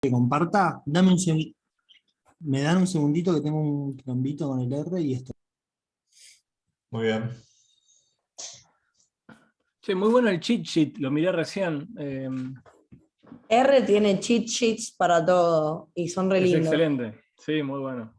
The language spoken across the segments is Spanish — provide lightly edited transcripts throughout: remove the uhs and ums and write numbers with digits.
que comparta, me dan un segundito que tengo un trombito con el R y esto. Muy bien. Sí, muy bueno el cheat sheet, lo miré recién. R tiene cheat sheets para todo y son re Es lindos. excelente, sí, muy bueno.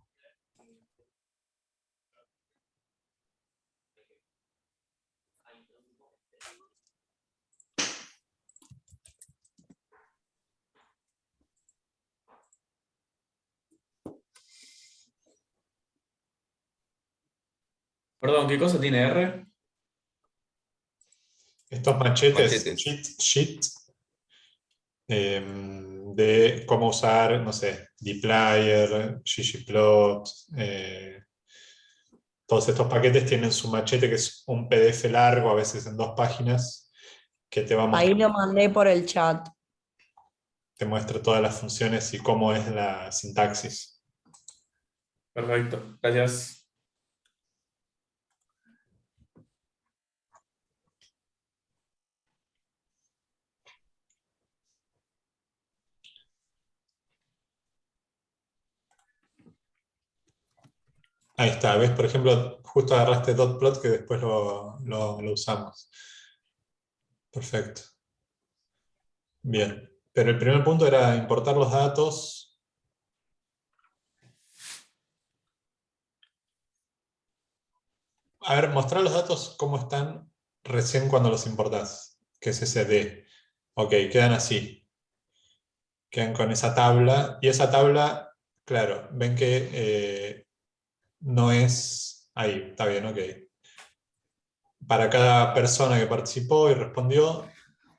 Perdón, ¿qué cosa tiene R? Estos machetes, Machetes. cheat sheet, de cómo usar, no sé, dplyr, ggplot, todos estos paquetes tienen su machete que es un PDF largo, a veces en 2 páginas, que te va a Ahí mostrar, lo mandé por el chat. te muestra todas las funciones y cómo es la sintaxis. Perfecto, gracias. Ahí está, ¿ves? Por ejemplo, justo agarraste dotplot que después lo usamos. Perfecto. Bien. Pero el primer punto era importar los datos. A ver, mostrar los datos cómo están recién cuando los importás, que es ese D. Ok, quedan así. Quedan con esa tabla. Y esa tabla, claro, ven que no es... Ahí, está bien, ok. Para cada persona que participó y respondió,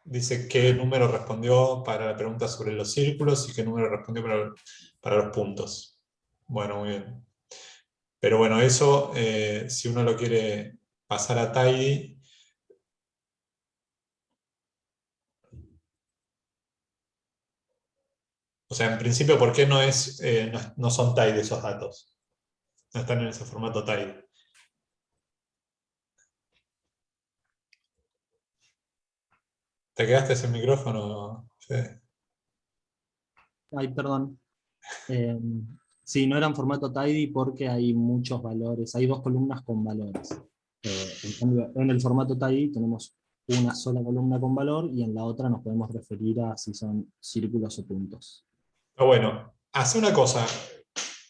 dice qué número respondió para la pregunta sobre los círculos y qué número respondió para los puntos. Bueno, muy bien. Pero bueno, eso, si uno lo quiere pasar a Tidy, o sea, en principio, ¿por qué no son Tidy esos datos? No están en ese formato Tidy. ¿Te quedaste sin micrófono, Fede? Ay, perdón. Sí, no era en formato tidy porque hay muchos valores, hay dos columnas con valores. En cambio, en el formato tidy tenemos una sola columna con valor y en la otra nos podemos referir a si son círculos o puntos. Pero bueno, hace una cosa.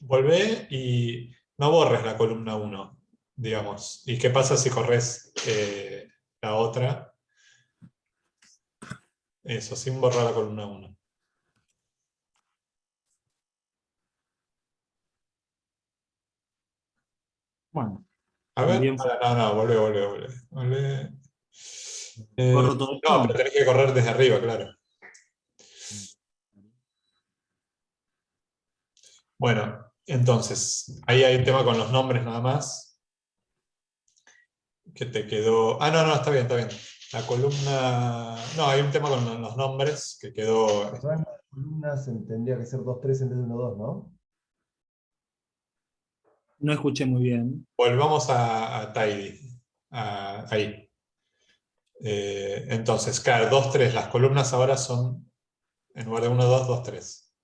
Volvé y no borres la columna 1, digamos. ¿Y qué pasa si corres la otra? Eso, sin borrar la columna 1. Bueno, A ver, también no, volvé. corro todo No, esto. pero tenés que correr desde arriba, claro. Bueno, entonces, ahí hay un tema con los nombres nada más. Que te quedó... Ah, no, está bien. La columna... No, hay un tema con los nombres que quedó... Las columnas tendría que ser 2 3 en vez de 1 2, ¿no? No escuché muy bien. Volvamos a Tidy. Ahí. Entonces, claro, 2 3. Las columnas ahora son, en lugar de 1 2 2 3.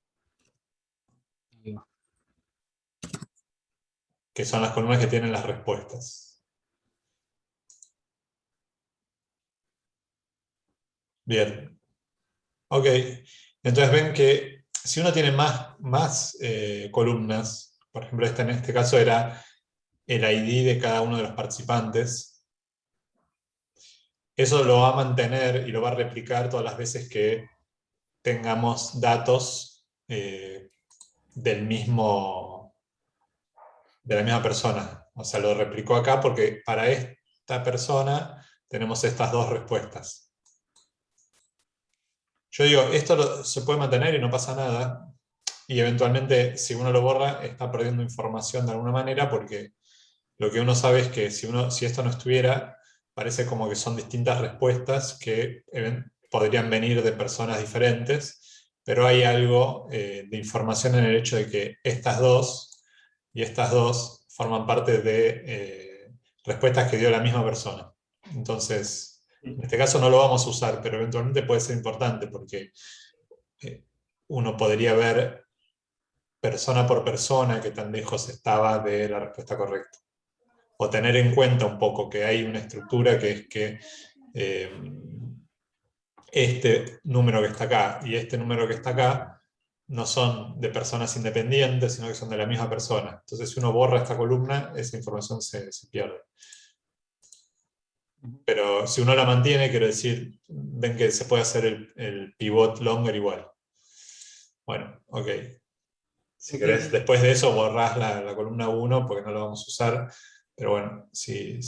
Que son las columnas que tienen las respuestas. Bien. Ok. Entonces ven que si uno tiene más columnas, por ejemplo, en este caso era el ID de cada uno de los participantes, eso lo va a mantener y lo va a replicar todas las veces que tengamos datos de la misma persona. O sea, lo replicó acá porque para esta persona tenemos estas dos respuestas. Yo digo, se puede mantener y no pasa nada. Y eventualmente, si uno lo borra, está perdiendo información de alguna manera porque lo que uno sabe es que si esto no estuviera, parece como que son distintas respuestas que podrían venir de personas diferentes, pero hay algo de información en el hecho de que estas dos y estas dos forman parte de respuestas que dio la misma persona. Entonces, en este caso no lo vamos a usar, pero eventualmente puede ser importante porque uno podría ver persona por persona qué tan lejos estaba de la respuesta correcta. O tener en cuenta un poco que hay una estructura que es que este número que está acá y este número que está acá no son de personas independientes, sino que son de la misma persona. Entonces, si uno borra esta columna, esa información se pierde. Pero si uno la mantiene, quiero decir, ven que se puede hacer el pivot longer igual. Bueno, ok. Si querés, después de eso borrás la columna 1 porque no la vamos a usar. Pero bueno, si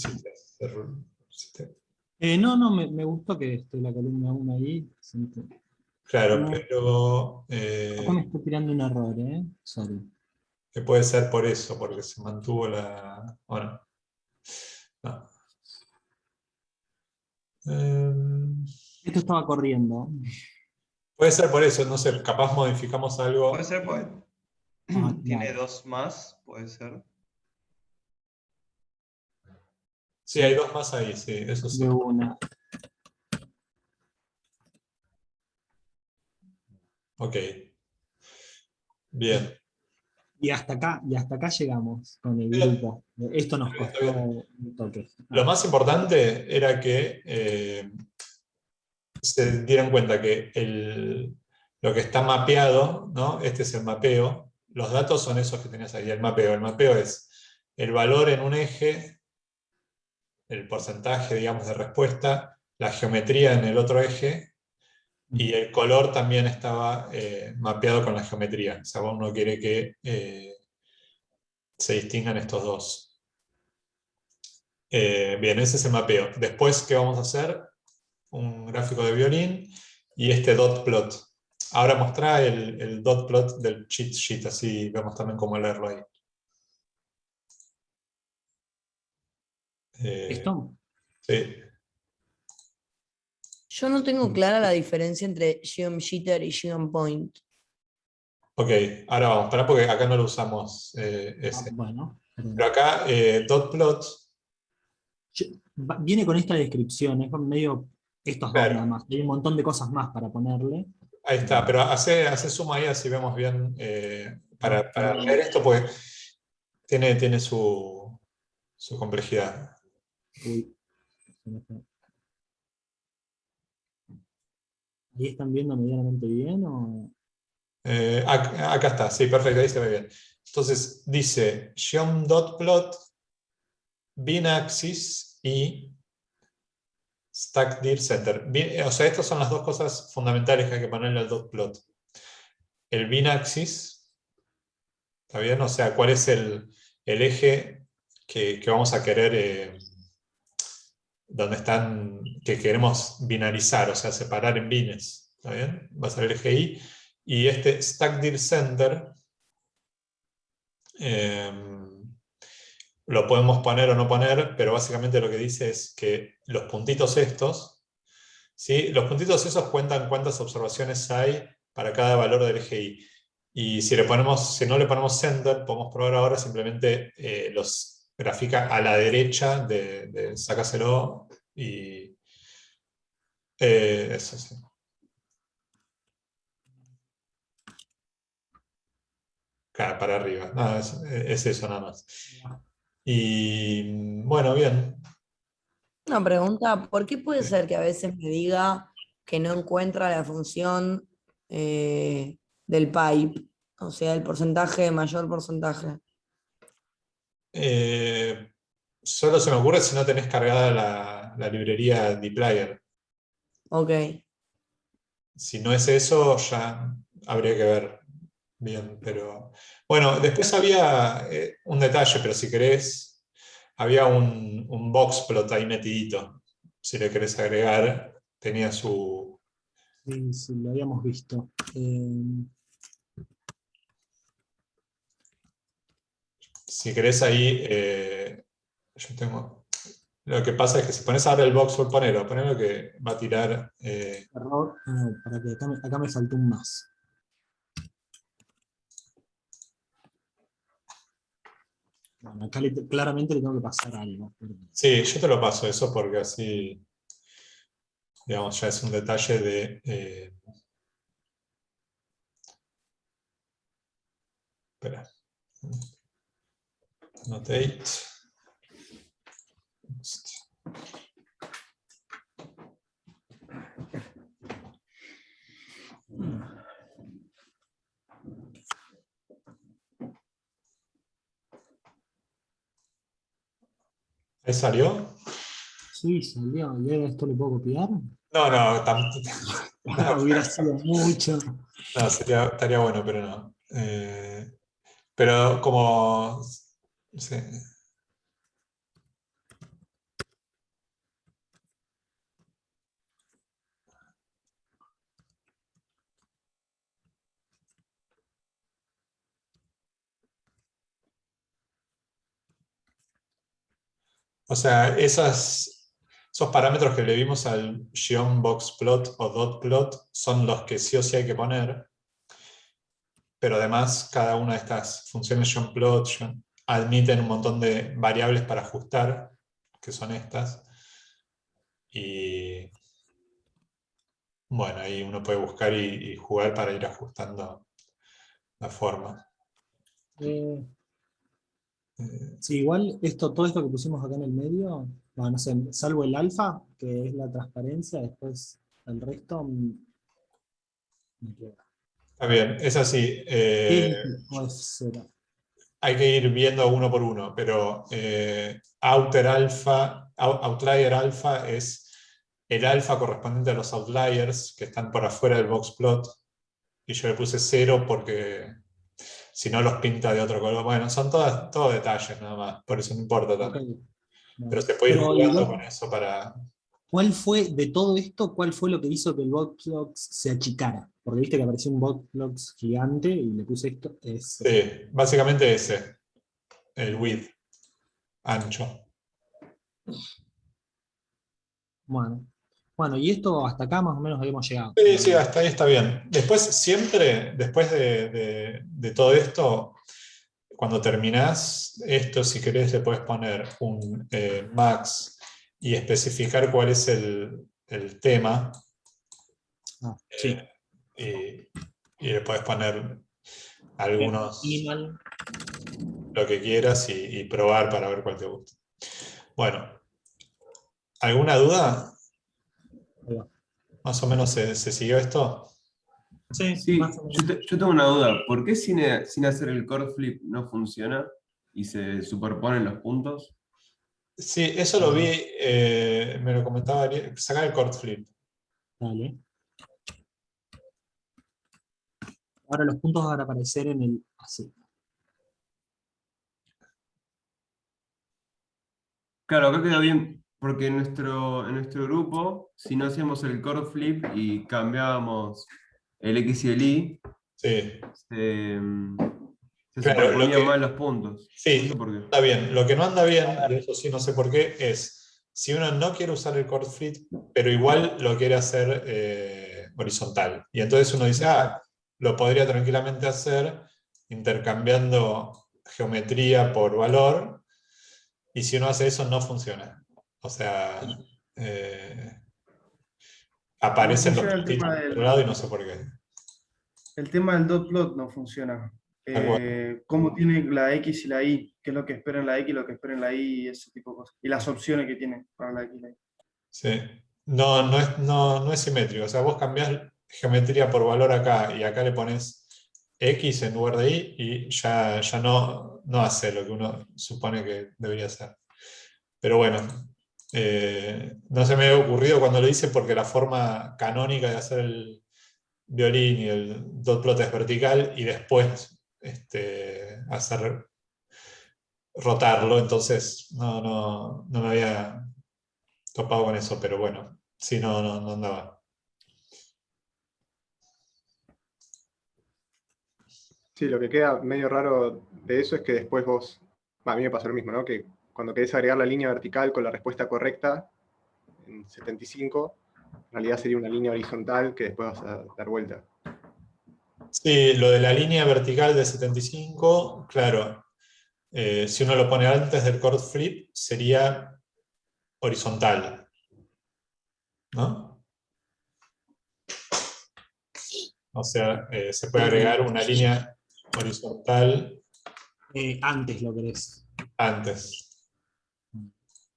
No, me gustó que esté la columna 1 ahí. claro, No, pero acá me está tirando un error, sorry. que puede ser por eso, porque se mantuvo la... Bueno, no. Esto estaba corriendo. Puede ser por eso, no sé, capaz modificamos algo. Puede ser, pues. Tiene Claro. 2 más, puede ser. Sí, hay 2 más ahí, sí, eso sí. De una. Ok. Bien. Y hasta acá llegamos con el grupo. Esto nos Está costó bien. un toque. Lo más importante era que se dieran cuenta que lo que está mapeado, ¿no? Este es el mapeo. Los datos son esos que tenías ahí, el mapeo. El mapeo es el valor en un eje, el porcentaje, digamos, de respuesta, la geometría en el otro eje, y el color también estaba mapeado con la geometría. O sea, uno quiere que se distingan estos dos. Bien, ese es el mapeo. Después, ¿qué vamos a hacer? Un gráfico de violín y este dot plot. Ahora mostrá el dot plot del cheat sheet, así vemos también cómo leerlo ahí. ¿Esto? Sí. Yo no tengo clara la diferencia entre Geom Jitter y Geom Point. Ok, ahora vamos, pará porque acá no lo usamos ese. Bueno. Pero acá, dot plot, Viene con esta descripción, es medio estos dos nada claro, más. Hay un montón de cosas más para ponerle. ahí está, pero hace suma ahí así vemos bien para leer esto, pues tiene su complejidad. Uy. ¿Ahí están viendo medianamente bien? O... Acá está, sí, perfecto, ahí se ve bien. Entonces dice geom.plot, bin-axis y stack-dir center. O sea, estas son las dos cosas fundamentales que hay que ponerle al dot plot. El bin-axis, ¿está bien? O sea, ¿cuál es el eje que vamos a querer, donde están, que queremos binarizar, o sea, separar en bines? ¿Está bien? Va a ser el eje Y. Y este stack-dir center, lo podemos poner o no poner, pero básicamente lo que dice es que los puntitos estos, ¿sí? Los puntitos esos cuentan cuántas observaciones hay para cada valor del eje Y. Y si no le ponemos center, podemos probar ahora, simplemente los grafica a la derecha de sácaselo y eso sí. Claro, para arriba. Nada, es eso nada más. Y bueno, bien. Una pregunta, ¿por qué puede ser que a veces me diga que no encuentra la función del pipe? O sea, el porcentaje, mayor porcentaje. Solo se me ocurre si no tenés cargada la librería dplyr. Ok. Si no es eso, ya habría que ver bien. Pero bueno, después había un detalle, pero si querés, había un boxplot ahí metidito. Si le querés agregar, tenía su... Sí, sí, lo habíamos visto. Si querés ahí, yo tengo... Lo que pasa es que si pones ahora el boxplot, ponelo que va a tirar... Error. Para que acá me faltó un más. Bueno, acá claramente le tengo que pasar algo. Sí, yo te lo paso eso porque así, digamos, ya es un detalle de... Espera. Annotate. ¿Ahí salió? Sí, salió. ¿Y ahora esto le puedo copiar? No, no, Hubiera sido mucho. no, estaría bueno, pero no. Pero como... sí. O sea, esos parámetros que le vimos al geonboxplot o dotplot son los que sí o sí hay que poner, pero además cada una de estas funciones geonplot admiten un montón de variables para ajustar, que son estas, y bueno, ahí uno puede buscar y jugar para ir ajustando la forma. Eh, sí, igual todo esto que pusimos acá en el medio, bueno, no sé, salvo el alfa, que es la transparencia, después el resto me queda. Está bien, es así. ¿Qué es lo que puede ser? Hay que ir viendo uno por uno, pero outlier alfa es el alfa correspondiente a los outliers que están por afuera del boxplot, y yo le puse 0 porque si no los pinta de otro color. Bueno, son todos detalles nada más, por eso no importa tanto. Ok, Pero bueno. se puede ir Pero jugando igual, con eso para... ¿cuál fue, de todo esto, cuál fue lo que hizo que el boxbox se achicara? Porque viste que apareció un boxbox gigante y le puse esto. Sí, básicamente ese, el width, ancho. Bueno. Bueno, y esto hasta acá más o menos habíamos llegado. Sí, sí, hasta ahí está bien. Después, siempre, después de todo esto, cuando terminás esto, si querés, le puedes poner un max y especificar cuál es el tema. Sí. Y le puedes poner algunos, Minimal. lo que quieras, y probar para ver cuál te gusta. Bueno, ¿alguna duda? Ahí va. ¿Más o menos se siguió esto? Sí, Sí, más o menos. yo tengo una duda. ¿Por qué sin hacer el core flip no funciona y se superponen los puntos? Sí, eso lo vi, me lo comentaba Ariel, sacar el cord flip. Dale. Ahora los puntos van a aparecer en el así. Claro, acá queda bien, porque en nuestro grupo, si no hacíamos el core flip y cambiábamos el X y el Y, Sí, se claro, superponían mal los puntos. No sí, sé por qué. está bien. Lo que no anda bien, y eso sí no sé por qué, es si uno no quiere usar el cord flip, pero igual lo quiere hacer horizontal. Y entonces uno dice, lo podría tranquilamente hacer intercambiando geometría por valor, y si uno hace eso no funciona. O sea, aparecen los funciona el puntitos tema por otro lado y no sé por qué. El tema del dot plot no funciona. Tal cual. Cómo tiene la X y la Y, qué es lo que espera en la X y lo que espera en la Y, y ese tipo de cosas. Y las opciones que tiene para la X y la Y. Sí. No es simétrico. O sea, vos cambiás geometría por valor acá y acá le pones X en lugar de Y y ya no hace lo que uno supone que debería hacer. Pero bueno, no se me había ocurrido cuando lo hice porque la forma canónica de hacer el violín y el dot plot es vertical y después hacer rotarlo, entonces no me había topado con eso, pero bueno, sí, no andaba. Sí, lo que queda medio raro de eso es que después vos, a mí me pasó lo mismo, ¿no? Que cuando querés agregar la línea vertical con la respuesta correcta, en 75, en realidad sería una línea horizontal que después vas a dar vuelta. Sí, lo de la línea vertical de 75, claro, si uno lo pone antes del cord flip, sería horizontal, ¿no? O sea, se puede agregar una línea horizontal Antes lo querés. antes.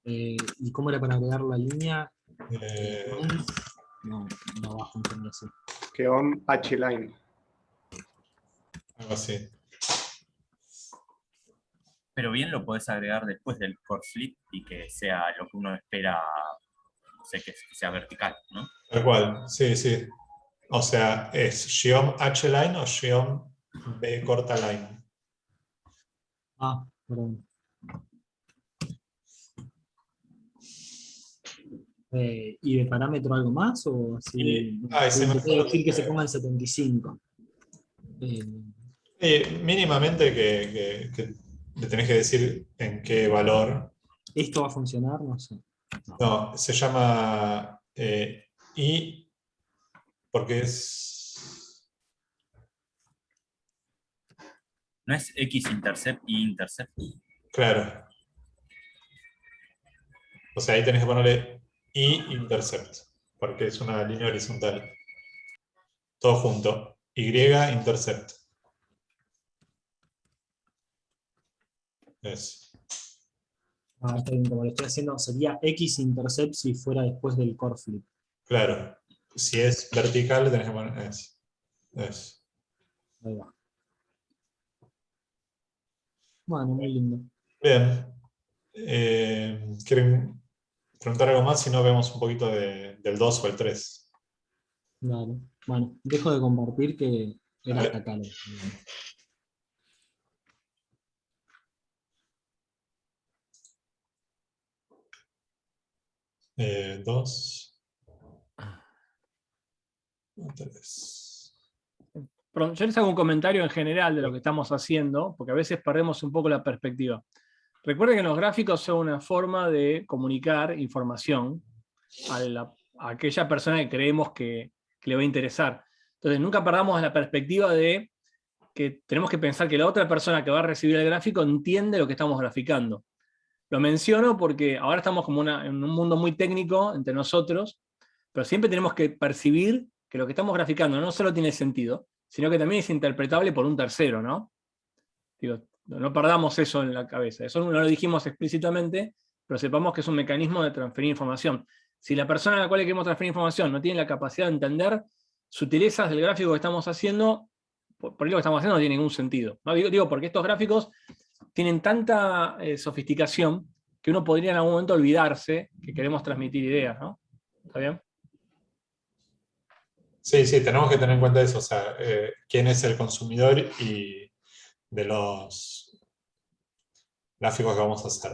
¿Y cómo era para agregar la línea? Eh, No va a funcionar así. Que on H-line. algo así. Pero bien lo podés agregar después del core flip y que sea lo que uno espera, no sé, que sea vertical, ¿no? Tal cual, sí, sí. O sea, ¿es Geom H-line o Geom B corta line? Ah, perdón. ¿Y de parámetro algo más? ¿O así? Se me Te fue puedo lo decir que se que- ponga en 75. mínimamente que le tenés que decir en qué valor. ¿Esto va a funcionar? No sé. No, se llama I porque es... ¿No es X-intercept y intercept? Claro. O sea, ahí tenés que ponerle I-intercept, porque es una línea horizontal. Todo junto. Y-intercept. Es. Está bien, como lo estoy haciendo, sería X-intercept si fuera después del core flip. Claro. Si es vertical, tenés que poner es. Ahí va. Bueno, muy lindo. Bien. ¿Quieren preguntar algo más? Si no, vemos un poquito del 2 o el 3. Dale. Bueno, dejo de compartir que era A ver. hasta acá. 2. 3. Perdón, yo les hago un comentario en general de lo que estamos haciendo, porque a veces perdemos un poco la perspectiva. Recuerden que los gráficos son una forma de comunicar información a aquella persona que creemos que le va a interesar. Entonces, nunca perdamos la perspectiva de que tenemos que pensar que la otra persona que va a recibir el gráfico entiende lo que estamos graficando. Lo menciono porque ahora estamos como en un mundo muy técnico entre nosotros, pero siempre tenemos que percibir que lo que estamos graficando no solo tiene sentido, sino que también es interpretable por un tercero, ¿no? Digo, no perdamos eso en la cabeza. Eso no lo dijimos explícitamente, pero sepamos que es un mecanismo de transferir información. Si la persona a la cual le queremos transferir información no tiene la capacidad de entender sutilezas del gráfico que estamos haciendo, por ahí lo que estamos haciendo no tiene ningún sentido. ¿No? Digo, porque estos gráficos tienen tanta sofisticación que uno podría en algún momento olvidarse que queremos transmitir ideas, ¿no? ¿Está bien? Sí, tenemos que tener en cuenta eso, o sea, quién es el consumidor y de los gráficos que vamos a hacer.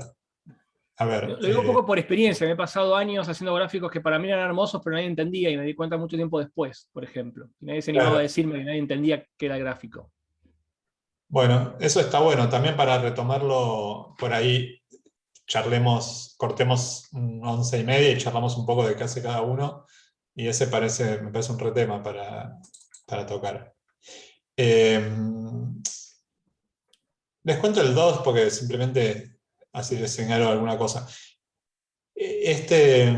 A ver. Lo digo un poco por experiencia, me he pasado años haciendo gráficos que para mí eran hermosos, pero nadie entendía y me di cuenta mucho tiempo después, por ejemplo. Y nadie se animaba Claro. a decirme que nadie entendía qué era gráfico. Bueno, eso está bueno. También para retomarlo por ahí, cortemos 11:30 y charlamos un poco de qué hace cada uno. Y ese me parece un retema para tocar. Les cuento el 2 porque simplemente así les señalo alguna cosa. Este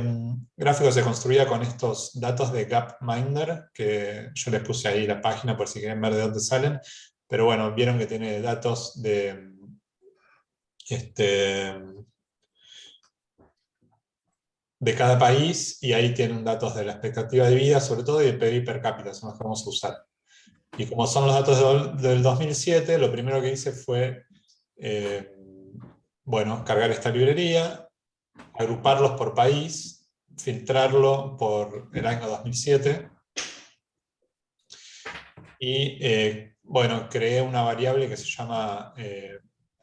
gráfico se construía con estos datos de Gapminder, que yo les puse ahí la página por si quieren ver de dónde salen. Pero bueno, vieron que tiene datos de cada país, y ahí tienen datos de la expectativa de vida, sobre todo, y de PBI per cápita, son los que vamos a usar. Y como son los datos del 2007, lo primero que hice fue cargar esta librería, agruparlos por país, filtrarlo por el año 2007, y creé una variable que se llama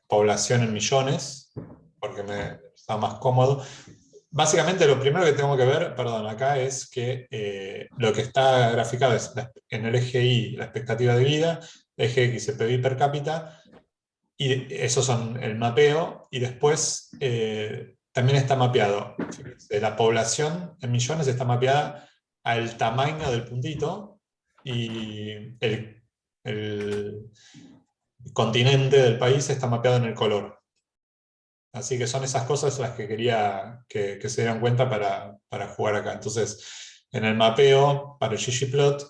población en millones, porque me está más cómodo. Básicamente lo primero que tengo que ver, acá es que lo que está graficado es en el eje Y la expectativa de vida, eje X el PBI per cápita, y esos son el mapeo, y después también está mapeado, la población en millones está mapeada al tamaño del puntito, y el continente del país está mapeado en el color. Así que son esas cosas las que quería que se dieran cuenta para jugar acá. Entonces, en el mapeo, para el ggplot,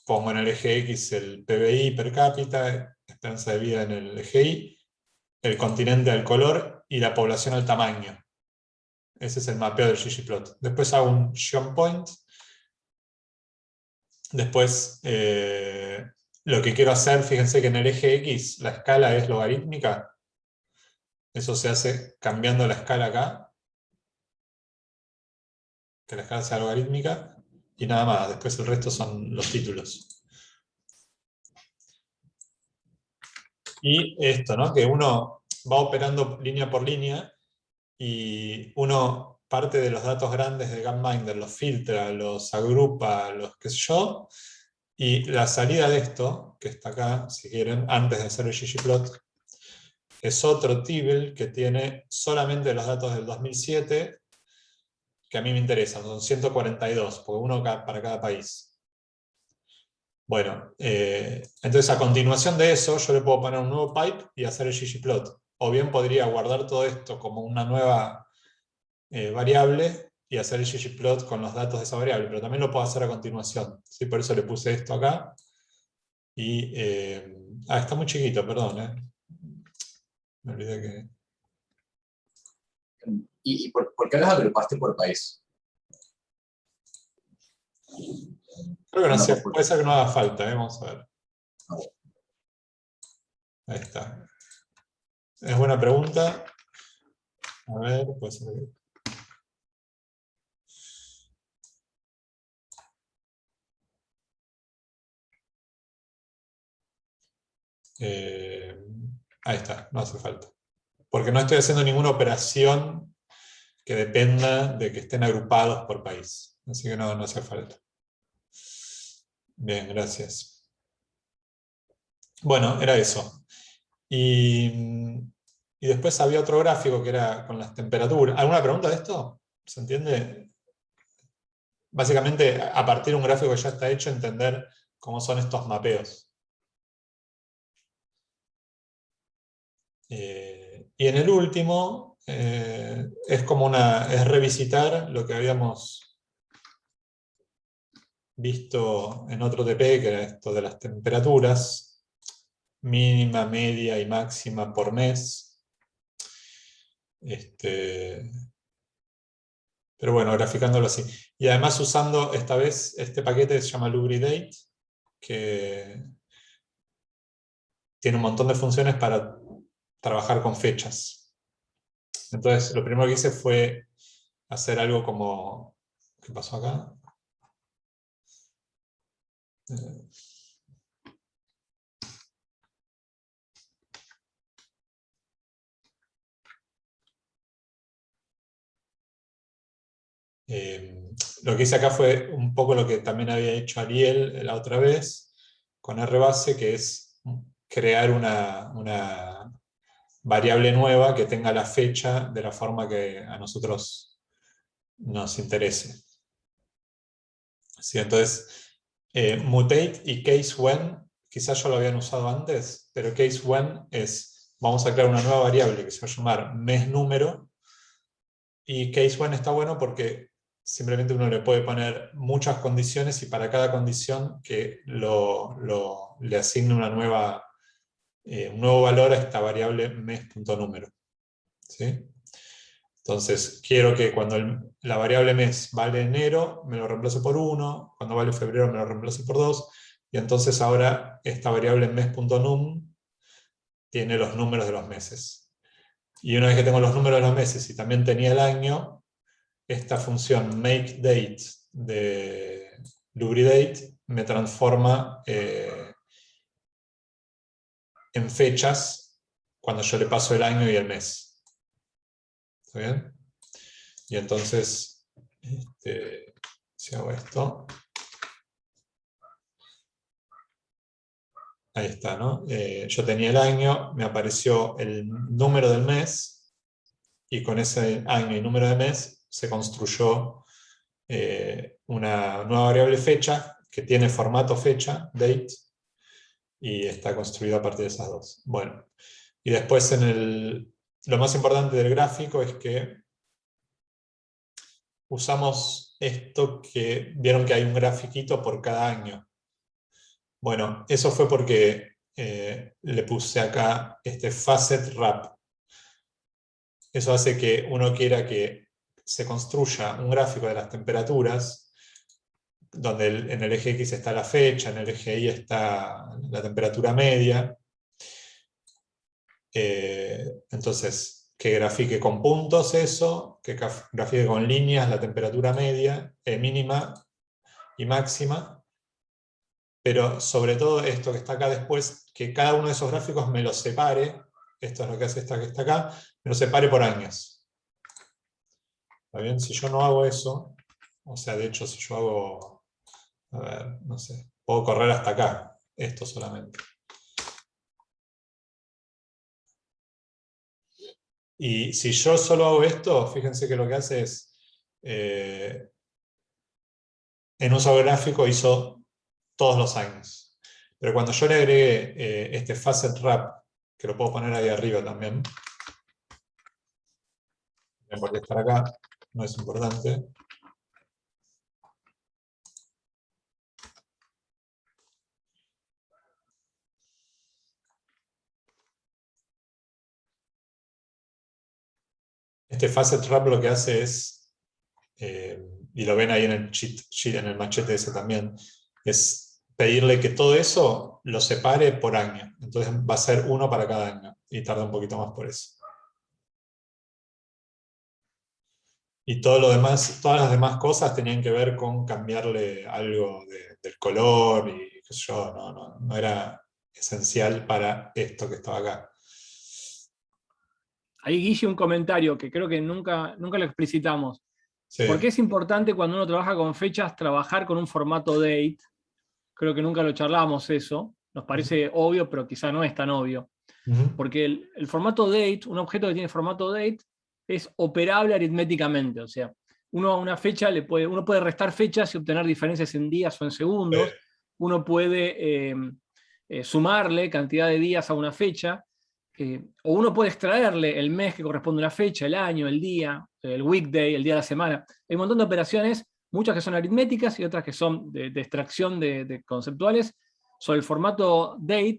pongo en el eje X el PBI per cápita, esperanza de vida en el eje Y, el continente al color y la población al tamaño. Ese es el mapeo del ggplot. Después hago un Sion point. Después, lo que quiero hacer, fíjense que en el eje X la escala es logarítmica. Eso se hace cambiando la escala acá. Que la escala sea logarítmica. Y nada más, después el resto son los títulos. Y esto, ¿no? Que uno va operando línea por línea y uno parte de los datos grandes de Gapminder, los filtra, los agrupa, los qué sé yo, y la salida de esto, que está acá, si quieren, antes de hacer el ggplot, es otro table que tiene solamente los datos del 2007, que a mí me interesan, son 142, porque uno para cada país. Bueno, entonces a continuación de eso yo le puedo poner un nuevo pipe y hacer el ggplot. O bien podría guardar todo esto como una nueva variable y hacer el ggplot con los datos de esa variable, pero también lo puedo hacer a continuación. ¿Sí? Por eso le puse esto acá. Y, está muy chiquito, perdón. Me olvidé que... ¿Y por qué los agrupaste por país? Creo que no sé, puede ser que no haga falta, vamos a ver. Ahí está. Es buena pregunta. A ver, puede ser que... ahí está, no hace falta. Porque no estoy haciendo ninguna operación que dependa de que estén agrupados por país. Así que no hace falta. Bien, gracias. Bueno, era eso. Y después había otro gráfico que era con las temperaturas. ¿Alguna pregunta de esto? ¿Se entiende? Básicamente, a partir de un gráfico que ya está hecho, entender cómo son estos mapeos. Y en el último, es como es revisitar lo que habíamos visto en otro TP, que era esto de las temperaturas, mínima, media y máxima por mes. Pero bueno, graficándolo así. Y además usando esta vez este paquete que se llama Lubridate, que tiene un montón de funciones para trabajar con fechas. Entonces, lo primero que hice fue hacer algo como... ¿Qué pasó acá? Lo que hice acá fue un poco lo que también había hecho Ariel la otra vez, con RBase, que es crear una variable nueva que tenga la fecha de la forma que a nosotros nos interese. ¿Sí? Entonces, mutate y case when, quizás ya lo habían usado antes, pero case when es, vamos a crear una nueva variable que se va a llamar mes número, y case when está bueno porque simplemente uno le puede poner muchas condiciones y para cada condición que le asigne un nuevo valor a esta variable mes.número. ¿Sí? Entonces, quiero que cuando la variable mes vale enero, me lo reemplace por 1, cuando vale febrero me lo reemplace por 2, y entonces ahora esta variable mes.num tiene los números de los meses. Y una vez que tengo los números de los meses y también tenía el año, esta función makeDate de Lubridate me transforma en fechas cuando yo le paso el año y el mes. ¿Está bien? Y entonces, si hago esto, ahí está, ¿no? Yo tenía el año, me apareció el número del mes, y con ese año y número de mes se construyó una nueva variable fecha, que tiene formato fecha, date, y está construido a partir de esas dos. Bueno, y después lo más importante del gráfico es que usamos esto que vieron que hay un grafiquito por cada año. Bueno, eso fue porque le puse acá este facet wrap. Eso hace que uno quiera que se construya un gráfico de las temperaturas, donde en el eje X está la fecha, en el eje Y está la temperatura media. Entonces, que grafique con puntos eso, que grafique con líneas la temperatura media, mínima y máxima, pero sobre todo esto que está acá después, que cada uno de esos gráficos me los separe, esto es lo que hace esta que está acá, me los separe por años. ¿Está bien? Si yo no hago eso, o sea, de hecho si yo hago, a ver, no sé, puedo correr hasta acá, esto solamente. Y si yo solo hago esto, fíjense que lo que hace es, en un solo gráfico hizo todos los años. Pero cuando yo le agregué este facet wrap, que lo puedo poner ahí arriba también, porque estar acá no es importante. Este facet wrap lo que hace es, y lo ven ahí en el cheat sheet, en el machete ese también, es pedirle que todo eso lo separe por año. Entonces va a ser uno para cada año, y tarda un poquito más por eso. Y todo lo demás, todas las demás cosas tenían que ver con cambiarle algo del color, y qué sé yo, no era esencial para esto que estaba acá. Ahí Guille un comentario que creo que nunca lo explicitamos. Sí. ¿Por qué es importante cuando uno trabaja con fechas trabajar con un formato date? Creo que nunca lo charlamos eso. Nos parece obvio, pero quizá no es tan obvio. Porque el formato date, un objeto que tiene formato date, es operable aritméticamente. O sea, uno a una fecha uno puede restar fechas y obtener diferencias en días o en segundos. Uno puede sumarle cantidad de días a una fecha. O uno puede extraerle el mes que corresponde a una fecha, el año, el día, el weekday, el día de la semana. Hay un montón de operaciones, muchas que son aritméticas y otras que son de extracción de conceptuales, sobre el formato date,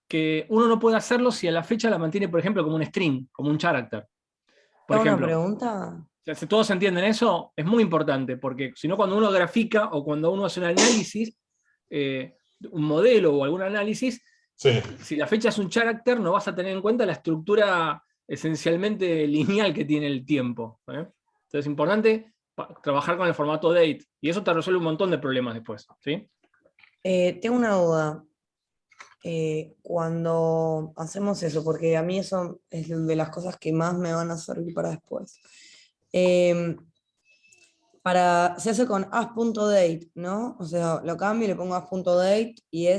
que uno no puede hacerlo si a la fecha la mantiene, por ejemplo, como un string, como un character. Por ¿Tengo ejemplo, una pregunta? si todos entienden eso, es muy importante, porque si no, cuando uno grafica o cuando uno hace un análisis, un modelo o algún análisis, si la fecha es un character, no vas a tener en cuenta la estructura esencialmente lineal que tiene el tiempo. Entonces es importante trabajar con el formato date, y eso te resuelve un montón de problemas después. ¿Sí? Tengo una duda. Cuando hacemos eso, porque a mí eso es de las cosas que más me van a servir para después. Se hace con as.date, ¿no? O sea, lo cambio y le pongo as.date y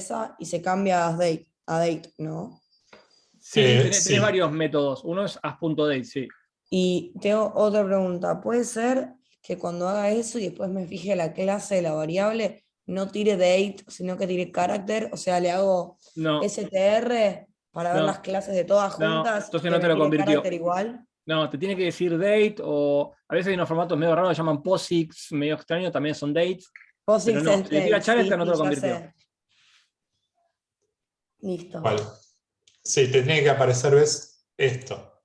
se cambia a date, ¿no? Sí, tenés varios métodos. Uno es as.date, sí. Y tengo otra pregunta. ¿Puede ser que cuando haga eso y después me fije la clase de la variable, no tire date, sino que tire character? O sea, le hago str para ver las clases de todas juntas. Entonces que no te me lo tire convirtió. character igual. No, te tiene que decir date, o a veces hay unos formatos medio raros que llaman POSIX, medio extraños, también son dates. POSIX pero no, es si le tira date, character no te lo ya convirtió. sé. Listo. Vale. Sí, te tiene que aparecer, ¿ves? Esto.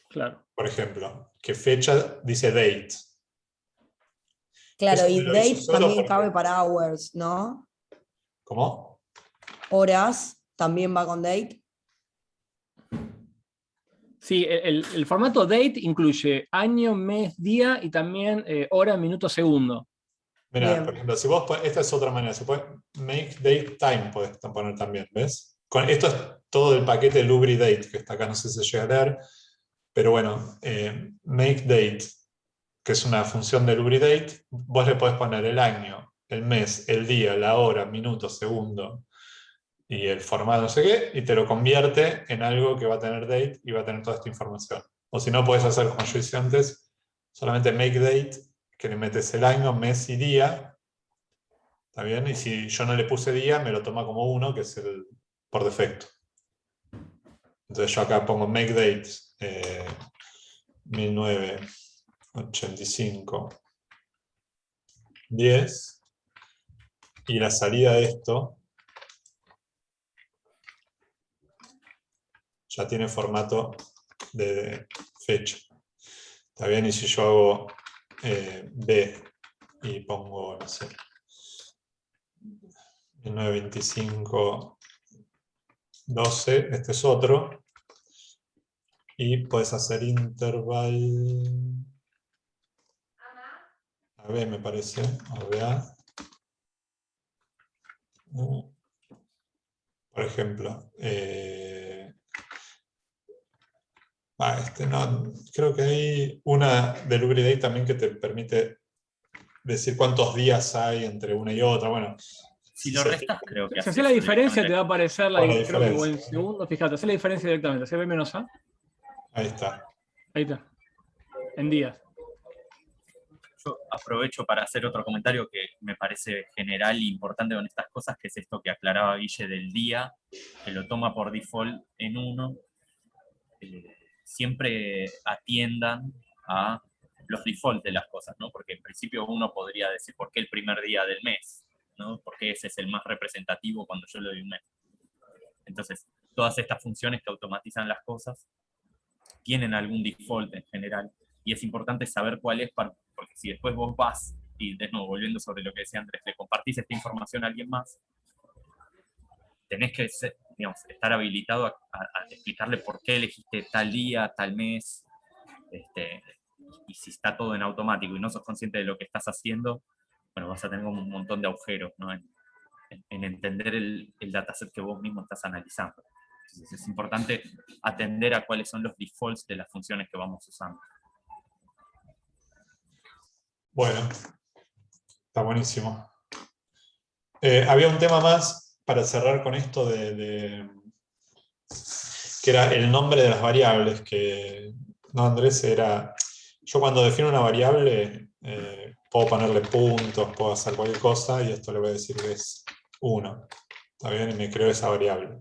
Claro. Por ejemplo, que fecha dice date. Claro, Eso y me lo hizo date solo también porque- cabe para hours, ¿no? ¿Cómo? Horas también va con date. Sí, el formato date incluye año, mes, día y también hora, minuto, segundo. Mira, por ejemplo, si vos esta es otra manera, se puede make date time, podés poner también, ¿ves? Esto es todo el paquete LubriDate que está acá, no sé si se llega a leer, pero bueno, make date, que es una función de LubriDate, vos le podés poner el año, el mes, el día, la hora, minuto, segundo, y el formato no sé qué, y te lo convierte en algo que va a tener date y va a tener toda esta información. O si no, podés hacer, como yo hice antes, solamente make date, que le metes el año, mes y día, ¿está bien? Y si yo no le puse día, me lo toma como 1, que es el por defecto. Entonces yo acá pongo make date 1985 10, y la salida de esto ya tiene formato de fecha. ¿Está bien? Y si yo hago B y pongo, no sé, 1925, 12, este es otro. Y puedes hacer interval AB, me parece, o BA. Por ejemplo, no, creo que hay una de Lugri Day también que te permite decir cuántos días hay entre una y otra. Bueno, Si lo restas, creo que Si hace haces la eso diferencia, directamente. te va a aparecer la creo que o en diferencia. segundo, fíjate, hacer la diferencia directamente, hacer B menos A, Ahí está. ahí está, en días. Yo aprovecho para hacer otro comentario que me parece general e importante con estas cosas, que es esto que aclaraba Guille del día, que lo toma por default en 1. Siempre atiendan a los default de las cosas, ¿no? Porque en principio uno podría decir, ¿por qué el primer día del mes? ¿No? Porque ese es el más representativo cuando yo le doy un mes. Entonces, todas estas funciones que automatizan las cosas tienen algún default en general, y es importante saber cuál es, porque si después vos vas, y de nuevo, volviendo sobre lo que decía Andrés, le compartís esta información a alguien más, tenés que digamos, estar habilitado a explicarle por qué elegiste tal día, tal mes, y si está todo en automático y no sos consciente de lo que estás haciendo, bueno, vas a tener un montón de agujeros, ¿no? en entender el dataset que vos mismo estás analizando. Entonces es importante atender a cuáles son los defaults de las funciones que vamos usando. Bueno, está buenísimo. Había un tema más para cerrar con esto que era el nombre de las variables, que, ¿no, Andrés? Yo cuando defino una variable, puedo ponerle puntos, puedo hacer cualquier cosa, y esto le voy a decir que es 1. ¿Está bien? Y me creo esa variable.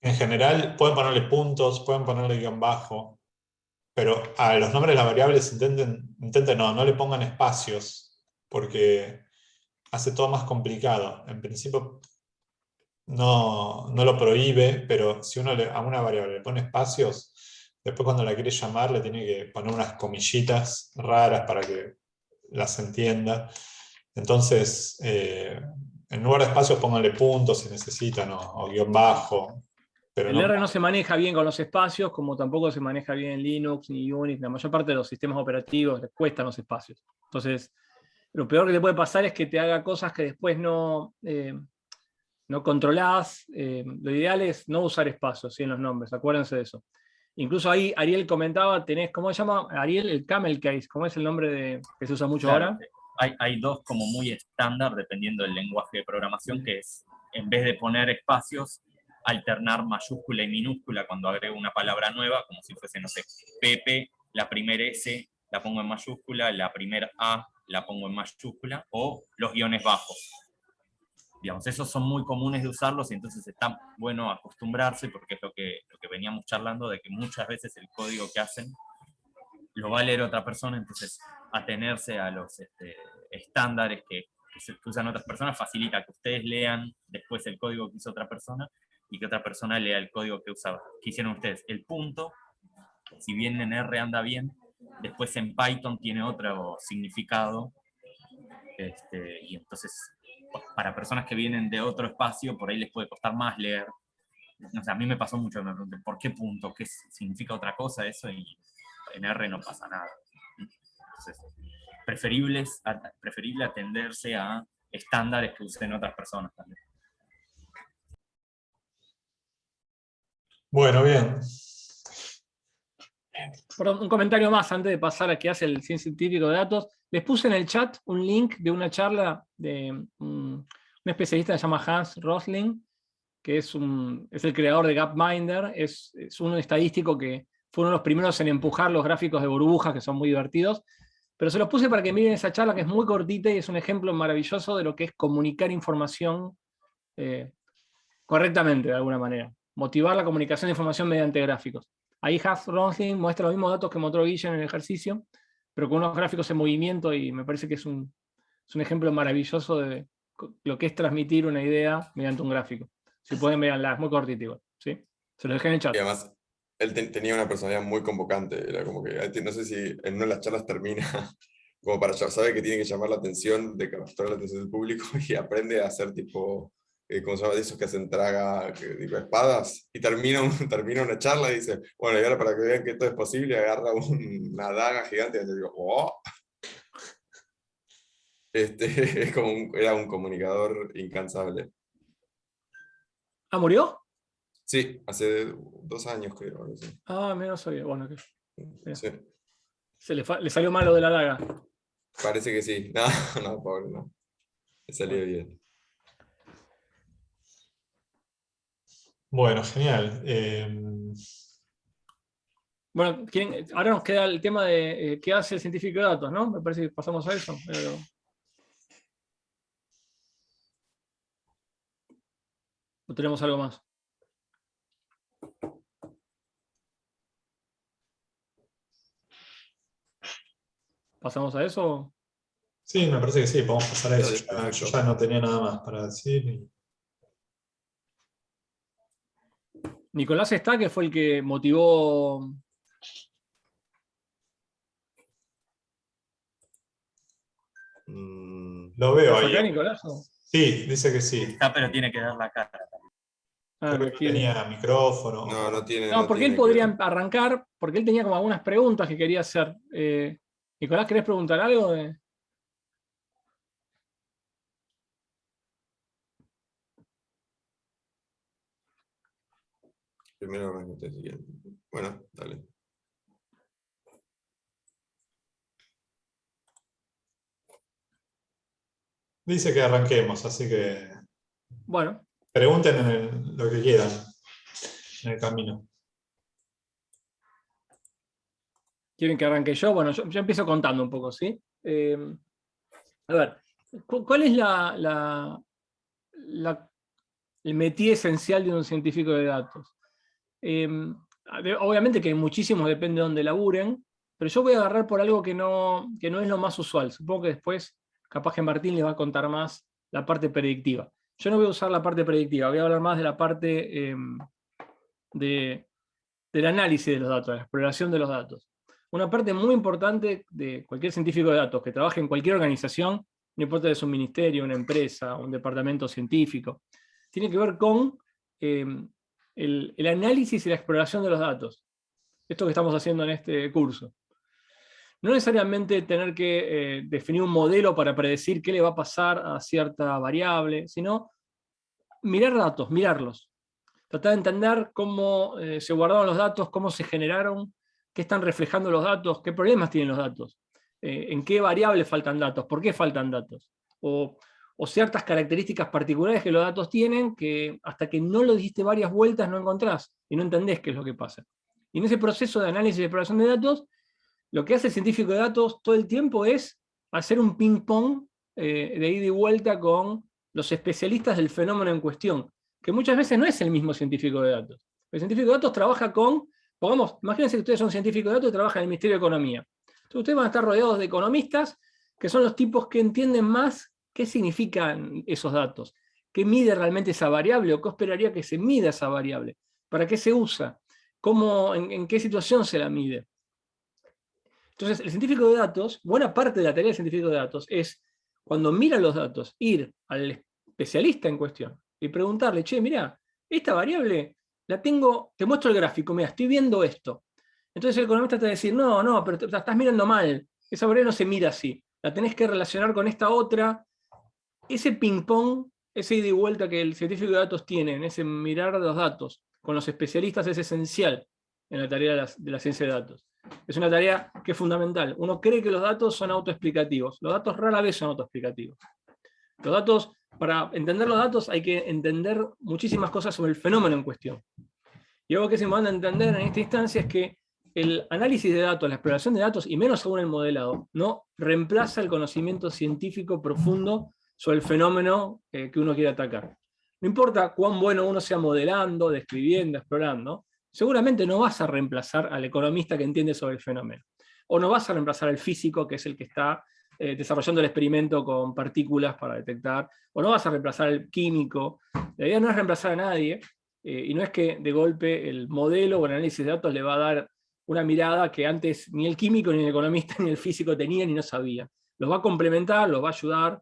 En general, pueden ponerle puntos, pueden ponerle guión bajo, pero a los nombres de las variables intenten no le pongan espacios, porque hace todo más complicado. En principio no lo prohíbe, pero si uno a una variable le pone espacios, después cuando la quiere llamar le tiene que poner unas comillitas raras para que las entienda. Entonces, en lugar de espacios pónganle puntos si necesitan, o guión bajo. Pero El R no se maneja bien con los espacios, como tampoco se maneja bien en Linux ni Unix. La mayor parte de los sistemas operativos les cuestan los espacios. Entonces, lo peor que te puede pasar es que te haga cosas que después no controlás. Lo ideal es no usar espacios, ¿sí? En los nombres, acuérdense de eso. Incluso ahí Ariel comentaba, tenés, ¿cómo se llama? Ariel, el camel case, ¿cómo es el nombre que se usa mucho ahora? Hay dos como muy estándar, dependiendo del lenguaje de programación, que es, en vez de poner espacios, alternar mayúscula y minúscula cuando agrego una palabra nueva, como si fuese, no sé, Pepe, la primera S la pongo en mayúscula, la primera A la pongo en mayúscula, o los guiones bajos. Digamos, esos son muy comunes de usarlos, y entonces está bueno acostumbrarse, porque es lo que veníamos charlando, de que muchas veces el código que hacen lo va a leer otra persona, entonces atenerse a los estándares que usan otras personas facilita que ustedes lean después el código que hizo otra persona, y que otra persona lea el código que hicieron ustedes. El punto, si bien en R anda bien, después en Python tiene otro significado, y entonces para personas que vienen de otro espacio, por ahí les puede costar más leer. O sea, a mí me pasó mucho, me pregunté, ¿por qué punto? ¿Qué significa otra cosa eso? Y en R no pasa nada. Entonces, preferible atenderse a estándares que usen otras personas también. Bueno, bien. Perdón, un comentario más antes de pasar a qué hace el científico de datos. Les puse en el chat un link de una charla de un especialista que se llama Hans Rosling, que es el creador de Gapminder, es un estadístico que fue uno de los primeros en empujar los gráficos de burbujas, que son muy divertidos. Pero se los puse para que miren esa charla, que es muy cortita y es un ejemplo maravilloso de lo que es comunicar información correctamente, de alguna manera. Motivar la comunicación de información mediante gráficos. Ahí Hans Rosling muestra los mismos datos que mostró Guille en el ejercicio, pero con unos gráficos en movimiento, y me parece que es un ejemplo maravilloso de lo que es transmitir una idea mediante un gráfico. Si pueden, veanla, es muy cortito igual. ¿sí? Se lo dejé en el chat. Y además, él tenía una personalidad muy convocante. Era como que, no sé si en una de las charlas termina como para sabe que tiene que llamar la atención, de captar la atención del público y aprende a hacer tipo, ¿cómo se llama? De esos que hacen traga, tipo espadas, y termina una charla y dice, bueno, y ahora para que vean que esto es posible, agarra una daga gigante y digo, ¡oh! Es como era un comunicador incansable. ¿Ah, murió? Sí, hace 2 años creo. Algo así. Ah, mira, no sabía. Bueno, Sí. le salió mal lo de la daga. Parece que sí. No, no, pobre, no. Le salió bien. Bueno, genial. Bueno, ahora nos queda el tema de qué hace el científico de datos, ¿no? Me parece que pasamos a eso. ¿O tenemos algo más? ¿Pasamos a eso? Sí, me parece que sí, podemos pasar a eso. Yo ya no tenía nada más para decir. Nicolás está, que fue el que motivó. Lo veo ¿Estás ahí. acá, Nicolás? ¿O? Sí, dice que sí. Está, pero tiene que dar la cara. Ah, Creo que tenía micrófono. No tiene. No, porque él podría arrancar, porque él tenía como algunas preguntas que quería hacer. Nicolás, ¿querés preguntar algo? Primero arranque si quieren. Bueno, dale. Dice que arranquemos, así que. Bueno. Pregunten lo que quieran en el camino. ¿Quieren que arranque yo? Bueno, yo empiezo contando un poco, ¿sí? A ver, ¿cuál es el métier esencial de un científico de datos? Obviamente que muchísimos depende de dónde laburen, pero yo voy a agarrar por algo que no es lo más usual. Supongo que después, capaz que Martín les va a contar más la parte predictiva. Yo no voy a usar la parte predictiva, voy a hablar más de la parte del análisis de los datos, de la exploración de los datos. Una parte muy importante de cualquier científico de datos que trabaje en cualquier organización, no importa si es un ministerio, una empresa, un departamento científico, tiene que ver con el análisis y la exploración de los datos. Esto que estamos haciendo en este curso. No necesariamente tener que definir un modelo para predecir qué le va a pasar a cierta variable, sino mirar datos, mirarlos. Tratar de entender cómo se guardaron los datos, cómo se generaron, qué están reflejando los datos, qué problemas tienen los datos, en qué variables faltan datos, por qué faltan datos, o ciertas características particulares que los datos tienen que hasta que no lo diste varias vueltas no encontrás y no entendés qué es lo que pasa. Y en ese proceso de análisis y exploración de datos, lo que hace el científico de datos todo el tiempo es hacer un ping-pong de ida y vuelta con los especialistas del fenómeno en cuestión, que muchas veces no es el mismo científico de datos. El científico de datos trabaja con, imagínense que ustedes son científicos de datos y trabajan en el Ministerio de Economía. Entonces ustedes van a estar rodeados de economistas que son los tipos que entienden más qué significan esos datos, qué mide realmente esa variable o qué esperaría que se mida esa variable, para qué se usa, en qué situación se la mide. Entonces el científico de datos, buena parte de la tarea del científico de datos es, cuando mira los datos, ir al especialista en cuestión y preguntarle, che, mira, esta variable la tengo, te muestro el gráfico, mira, estoy viendo esto. Entonces el economista te va a decir, no, pero te estás mirando mal, esa variable no se mira así, la tenés que relacionar con esta otra. Ese ping-pong, ese ida y vuelta que el científico de datos tiene, en ese mirar los datos con los especialistas, es esencial en la tarea de la ciencia de datos. Es una tarea que es fundamental. Uno cree que los datos son autoexplicativos. Los datos rara vez son autoexplicativos. Los datos, para entender los datos hay que entender muchísimas cosas sobre el fenómeno en cuestión. Y algo que se me van a entender en esta instancia es que el análisis de datos, la exploración de datos, y menos aún el modelado, no reemplaza el conocimiento científico profundo sobre el fenómeno que uno quiere atacar. No importa cuán bueno uno sea modelando, describiendo, explorando, seguramente no vas a reemplazar al economista que entiende sobre el fenómeno. O no vas a reemplazar al físico, que es el que está desarrollando el experimento con partículas para detectar. O no vas a reemplazar al químico. La idea no es reemplazar a nadie. y no es que de golpe el modelo o el análisis de datos le va a dar una mirada que antes ni el químico, ni el economista, ni el físico tenían y no sabía. Los va a complementar, los va a ayudar,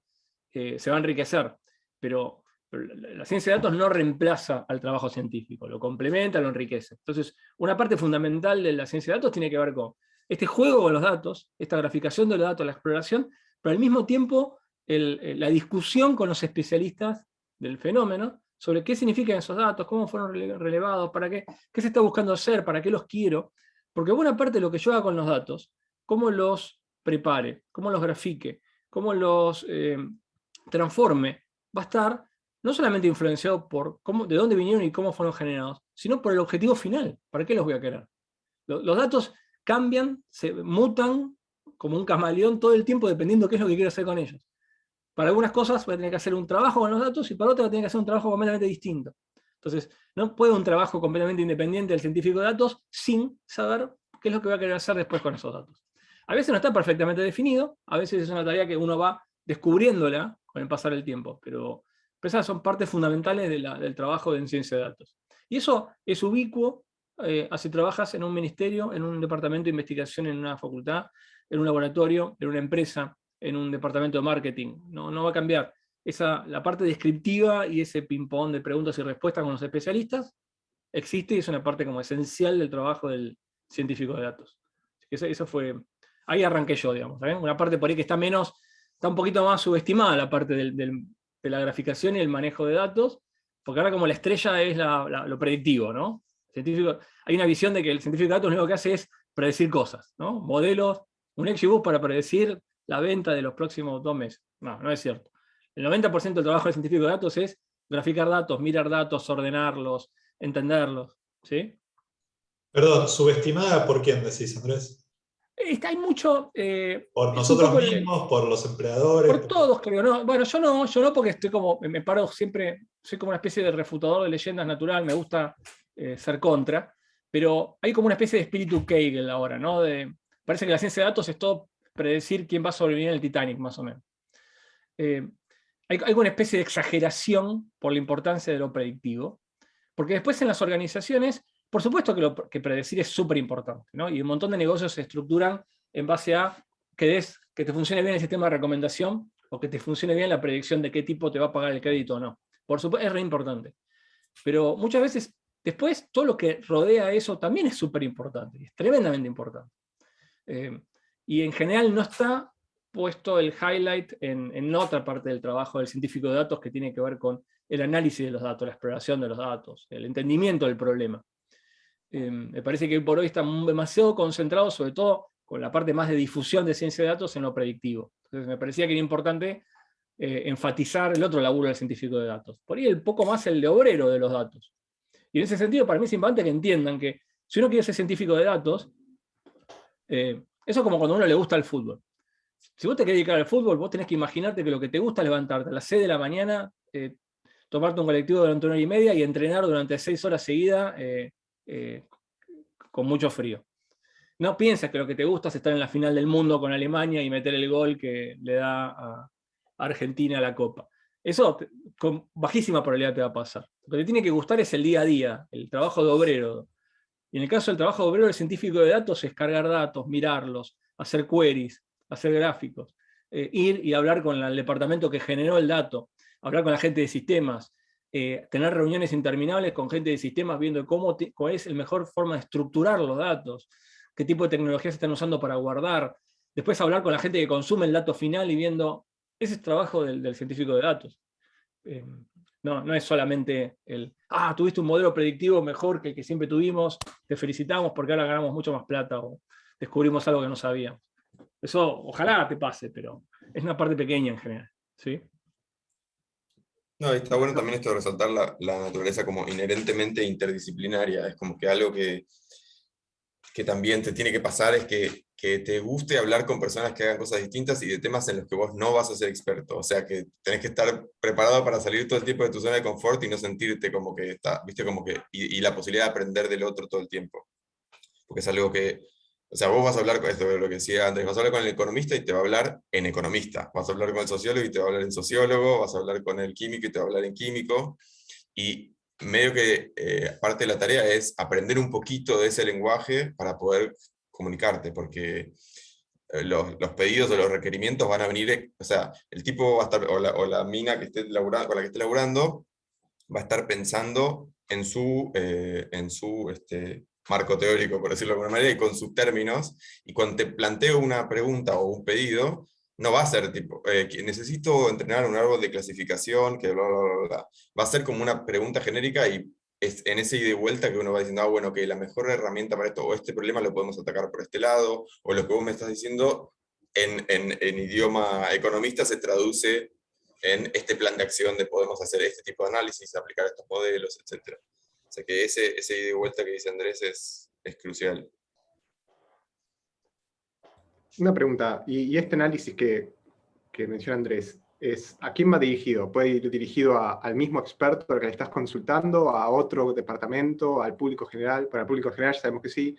se va a enriquecer, pero la ciencia de datos no reemplaza al trabajo científico, lo complementa, lo enriquece. Entonces, una parte fundamental de la ciencia de datos tiene que ver con este juego con los datos, esta graficación de los datos, la exploración, pero al mismo tiempo la discusión con los especialistas del fenómeno sobre qué significan esos datos, cómo fueron relevados, para qué se está buscando hacer, para qué los quiero. Porque buena parte de lo que yo haga con los datos, cómo los prepare, cómo los grafique, cómo los transforme, va a estar no solamente influenciado por de dónde vinieron y cómo fueron generados, sino por el objetivo final. ¿Para qué los voy a querer? Los datos cambian, se mutan como un camaleón todo el tiempo dependiendo qué es lo que quiero hacer con ellos. Para algunas cosas voy a tener que hacer un trabajo con los datos y para otras voy a tener que hacer un trabajo completamente distinto. Entonces, no puede un trabajo completamente independiente del científico de datos sin saber qué es lo que va a querer hacer después con esos datos. A veces no está perfectamente definido, a veces es una tarea que uno va descubriéndola con el pasar del tiempo, pero esas son partes fundamentales del trabajo en ciencia de datos. Y eso es ubicuo, si trabajas en un ministerio, en un departamento de investigación, en una facultad, en un laboratorio, en una empresa, en un departamento de marketing. No va a cambiar. La parte descriptiva y ese ping-pong de preguntas y respuestas con los especialistas existe y es una parte como esencial del trabajo del científico de datos. Eso fue, ahí arranqué yo, digamos. Una parte por ahí que está un poquito más subestimada, la parte de la graficación y el manejo de datos, porque ahora como la estrella es lo predictivo, ¿no? Hay una visión de que el científico de datos lo único que hace es predecir cosas, ¿no? Modelos, un XGBoost para predecir la venta de los próximos 2 meses. No es cierto. El 90% del trabajo del científico de datos es graficar datos, mirar datos, ordenarlos, entenderlos. ¿Sí? Perdón, ¿subestimada por quién decís, Andrés? Hay mucho... ¿Por nosotros mismos, por los empleadores? Por todos, creo. No, bueno, yo no porque estoy como, me paro siempre, soy como una especie de refutador de leyendas natural, me gusta ser contra, pero hay como una especie de espíritu Kegel ahora, ¿no? Parece que la ciencia de datos es todo predecir quién va a sobrevivir en el Titanic, más o menos. Hay una especie de exageración por la importancia de lo predictivo, porque después en las organizaciones, por supuesto que predecir es súper importante, ¿no? Y un montón de negocios se estructuran en base a que te funcione bien el sistema de recomendación o que te funcione bien la predicción de qué tipo te va a pagar el crédito o no. Por supuesto, es re importante. Pero muchas veces, después, todo lo que rodea eso también es súper importante, es tremendamente importante. Y en general no está puesto el highlight en otra parte del trabajo del científico de datos que tiene que ver con el análisis de los datos, la exploración de los datos, el entendimiento del problema. Me parece que hoy por hoy está demasiado concentrado, sobre todo con la parte más de difusión de ciencia de datos, en lo predictivo. Entonces me parecía que era importante enfatizar el otro laburo del científico de datos. Por ahí poco más el de obrero de los datos. Y en ese sentido, para mí es importante que entiendan que si uno quiere ser científico de datos, eso es como cuando a uno le gusta el fútbol. Si vos te querés dedicar al fútbol, vos tenés que imaginarte que lo que te gusta es levantarte a las 6 de la mañana, tomarte un colectivo durante 1 hora y media y entrenar durante 6 horas seguidas con mucho frío. No piensas que lo que te gusta es estar en la final del mundo con Alemania y meter el gol que le da a Argentina la Copa. Eso con bajísima probabilidad te va a pasar. Lo que te tiene que gustar es el día a día, el trabajo de obrero. Y en el caso del trabajo de obrero, el científico de datos es cargar datos, mirarlos, hacer queries, hacer gráficos, ir y hablar con el departamento que generó el dato, hablar con la gente de sistemas, tener reuniones interminables con gente de sistemas viendo cuál es la mejor forma de estructurar los datos, qué tipo de tecnologías se están usando para guardar, después hablar con la gente que consume el dato final y viendo, ese es trabajo del científico de datos. No es solamente tuviste un modelo predictivo mejor que el que siempre tuvimos, te felicitamos porque ahora ganamos mucho más plata o descubrimos algo que no sabíamos. Eso ojalá te pase, pero es una parte pequeña en general. ¿Sí? No, está bueno también esto de resaltar la naturaleza como inherentemente interdisciplinaria. Es como que algo que también te tiene que pasar es que te guste hablar con personas que hagan cosas distintas y de temas en los que vos no vas a ser experto. O sea, que tenés que estar preparado para salir todo el tiempo de tu zona de confort y no sentirte como que viste, como que, y la posibilidad de aprender del otro todo el tiempo. Porque es algo que, o sea, vos vas a hablar con esto, lo que decía antes, vas a hablar con el economista y te va a hablar en economista. Vas a hablar con el sociólogo y te va a hablar en sociólogo, vas a hablar con el químico y te va a hablar en químico. Y medio que parte de la tarea es aprender un poquito de ese lenguaje para poder comunicarte, porque los pedidos o los requerimientos van a venir, o sea, el tipo va a estar, o la mina que esté laburando, con la que esté laburando, va a estar pensando en su marco teórico, por decirlo de alguna manera, y con sus términos, y cuando te planteo una pregunta o un pedido, no va a ser tipo, necesito entrenar un árbol de clasificación, que bla, bla, bla, bla. Va a ser como una pregunta genérica y es en ese ida y vuelta que uno va diciendo, bueno, que la mejor herramienta para esto, o este problema lo podemos atacar por este lado, o lo que vos me estás diciendo en idioma economista se traduce en este plan de acción de podemos hacer este tipo de análisis, aplicar estos modelos, etc. O sea que ese ida y vuelta que dice Andrés es crucial. Una pregunta, y este análisis que menciona Andrés, ¿a quién va dirigido? ¿Puede ir dirigido al mismo experto al que le estás consultando, a otro departamento, al público general? Para el público general sabemos que sí,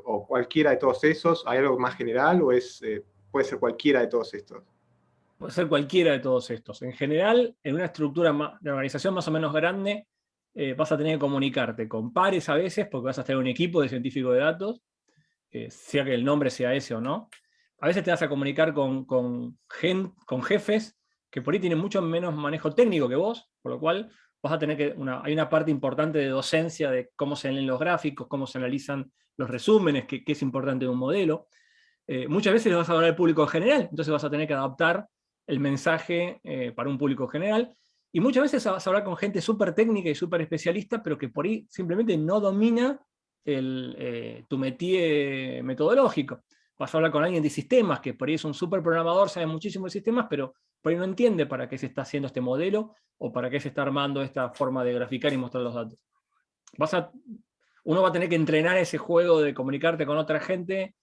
o cualquiera de todos esos. ¿Hay algo más general o puede ser cualquiera de todos estos? Puede ser cualquiera de todos estos. En general, en una estructura de organización más o menos grande, vas a tener que comunicarte con pares a veces, porque vas a tener un equipo de científicos de datos, sea que el nombre sea ese o no. A veces te vas a comunicar con jefes que por ahí tienen mucho menos manejo técnico que vos, por lo cual vas a tener que, hay una parte importante de docencia de cómo se leen los gráficos, cómo se analizan los resúmenes, qué es importante de un modelo. Muchas veces les vas a hablar al público en general, entonces vas a tener que adaptar el mensaje para un público general, y muchas veces vas a hablar con gente súper técnica y súper especialista, pero que por ahí simplemente no domina tu métier metodológico. Vas a hablar con alguien de sistemas, que por ahí es un súper programador, sabe muchísimo de sistemas, pero por ahí no entiende para qué se está haciendo este modelo, o para qué se está armando esta forma de graficar y mostrar los datos. Uno va a tener que entrenar ese juego de comunicarte con otra gente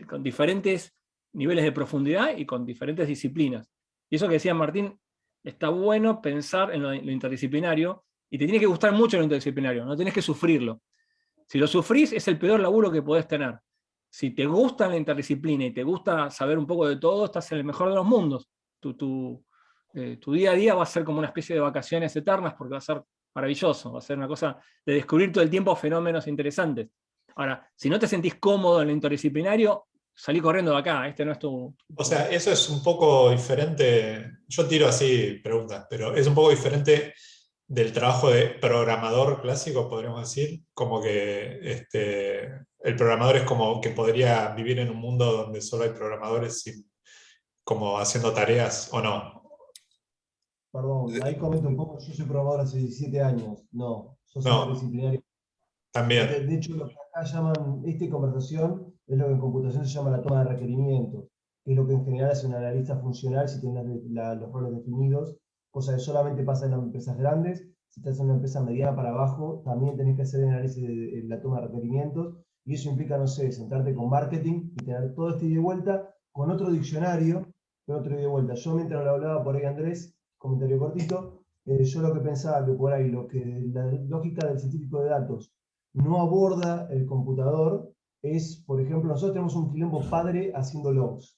con diferentes niveles de profundidad y con diferentes disciplinas. Y eso que decía Martín, está bueno pensar en lo interdisciplinario, y te tiene que gustar mucho lo interdisciplinario, no tenés que sufrirlo. Si lo sufrís, es el peor laburo que podés tener. Si te gusta la interdisciplina y te gusta saber un poco de todo, estás en el mejor de los mundos. Tu día a día va a ser como una especie de vacaciones eternas, porque va a ser maravilloso, va a ser una cosa de descubrir todo el tiempo fenómenos interesantes. Ahora, si no te sentís cómodo en lo interdisciplinario, salí corriendo de acá, este no es tu... O sea, eso es un poco diferente, yo tiro así preguntas, pero es un poco diferente del trabajo de programador clásico, podríamos decir, como que el programador es como que podría vivir en un mundo donde solo hay programadores como haciendo tareas, ¿o no? Perdón, ahí comento un poco, yo soy programador hace 17 años, no, sos interdisciplinario. También. De hecho, lo que acá llaman, esta conversación, es lo que en computación se llama la toma de requerimientos, que es lo que en general hace un analista funcional si tienes los roles definidos, cosa que solamente pasa en las empresas grandes. Si estás en una empresa mediana para abajo, también tenés que hacer el análisis de la toma de requerimientos, y eso implica, no sé, sentarte con marketing y tener todo este ida y vuelta con otro diccionario, con otro ida y vuelta. Yo mientras lo hablaba por ahí Andrés, comentario cortito, yo lo que pensaba que por ahí, la lógica del científico de datos no aborda el computador es, por ejemplo, nosotros tenemos un quilombo padre haciendo logs.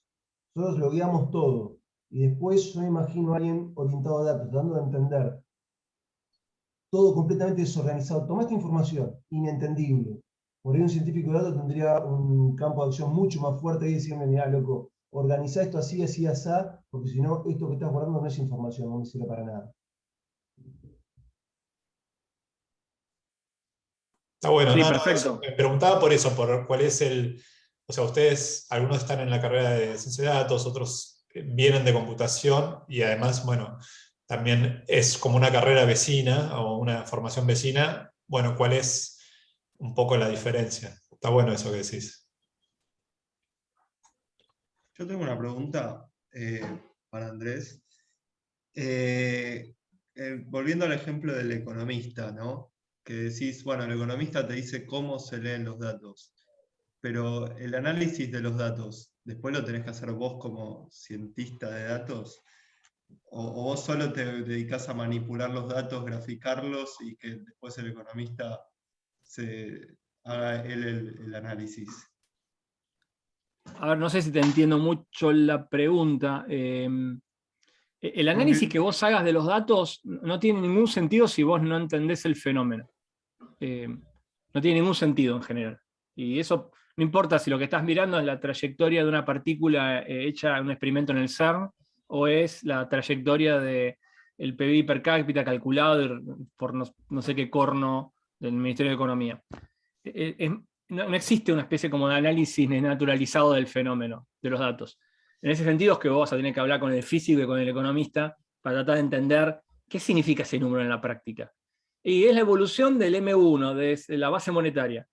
Nosotros logueamos todo. Y después yo me imagino a alguien orientado a datos, tratando de entender todo completamente desorganizado. Toma esta información, inentendible. Por ahí un científico de datos tendría un campo de acción mucho más fuerte y decirme, mirá, loco, organizá esto así, así, así, porque si no, esto que estás guardando no es información, no me sirve para nada. Está bueno, Sí, no, perfecto. me preguntaba por eso, por cuál es o sea, ustedes, algunos están en la carrera de ciencia de datos, otros vienen de computación, y además, bueno, también es como una carrera vecina o una formación vecina. Bueno, ¿cuál es un poco la diferencia? Está bueno eso que decís. Yo tengo una pregunta para Andrés. Volviendo al ejemplo del economista, ¿no? Que decís, bueno, el economista te dice cómo se leen los datos, pero el análisis de los datos, ¿después lo tenés que hacer vos como cientista de datos? ¿O vos solo te dedicás a manipular los datos, graficarlos, y que después el economista haga él el análisis? A ver, no sé si te entiendo mucho la pregunta. El análisis que vos hagas de los datos no tiene ningún sentido si vos no entendés el fenómeno. No tiene ningún sentido en general. Y eso no importa si lo que estás mirando es la trayectoria de una partícula hecha en un experimento en el CERN, o es la trayectoria del PBI per cápita calculado por no sé qué corno del Ministerio de Economía. No existe una especie como de análisis naturalizado del fenómeno, de los datos. En ese sentido es que vos vas a tener que hablar con el físico y con el economista para tratar de entender qué significa ese número en la práctica. Y es la evolución del M1, de la base monetaria.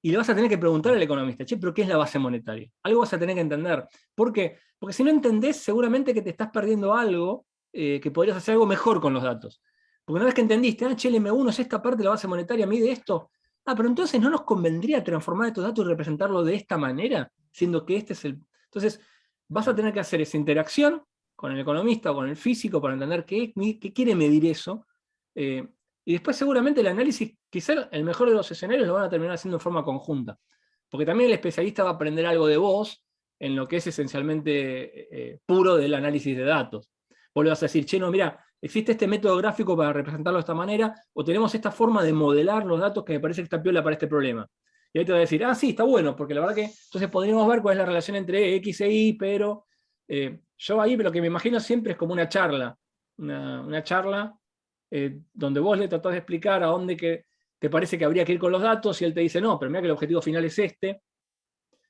Y le vas a tener que preguntar al economista, che, ¿pero qué es la base monetaria? Algo vas a tener que entender. ¿Por qué? Porque si no entendés, seguramente que te estás perdiendo algo, que podrías hacer algo mejor con los datos. Porque una vez que entendiste, che, el M1 es esta parte de la base monetaria, mide esto. Pero entonces ¿no nos convendría transformar estos datos y representarlo de esta manera? Siendo que este es el... Entonces, vas a tener que hacer esa interacción con el economista o con el físico para entender qué quiere medir eso. Y después seguramente el análisis, quizá el mejor de los escenarios lo van a terminar haciendo en forma conjunta. Porque también el especialista va a aprender algo de vos en lo que es esencialmente puro del análisis de datos. Vos le vas a decir, che, no, mira, existe este método gráfico para representarlo de esta manera, o tenemos esta forma de modelar los datos que me parece que está piola para este problema. Y ahí te va a decir, sí, está bueno, porque la verdad que entonces podríamos ver cuál es la relación entre X e Y, pero yo ahí lo que me imagino siempre es como una charla. Una charla donde vos le tratás de explicar a dónde que te parece que habría que ir con los datos, y él te dice, no, pero mira que el objetivo final es este.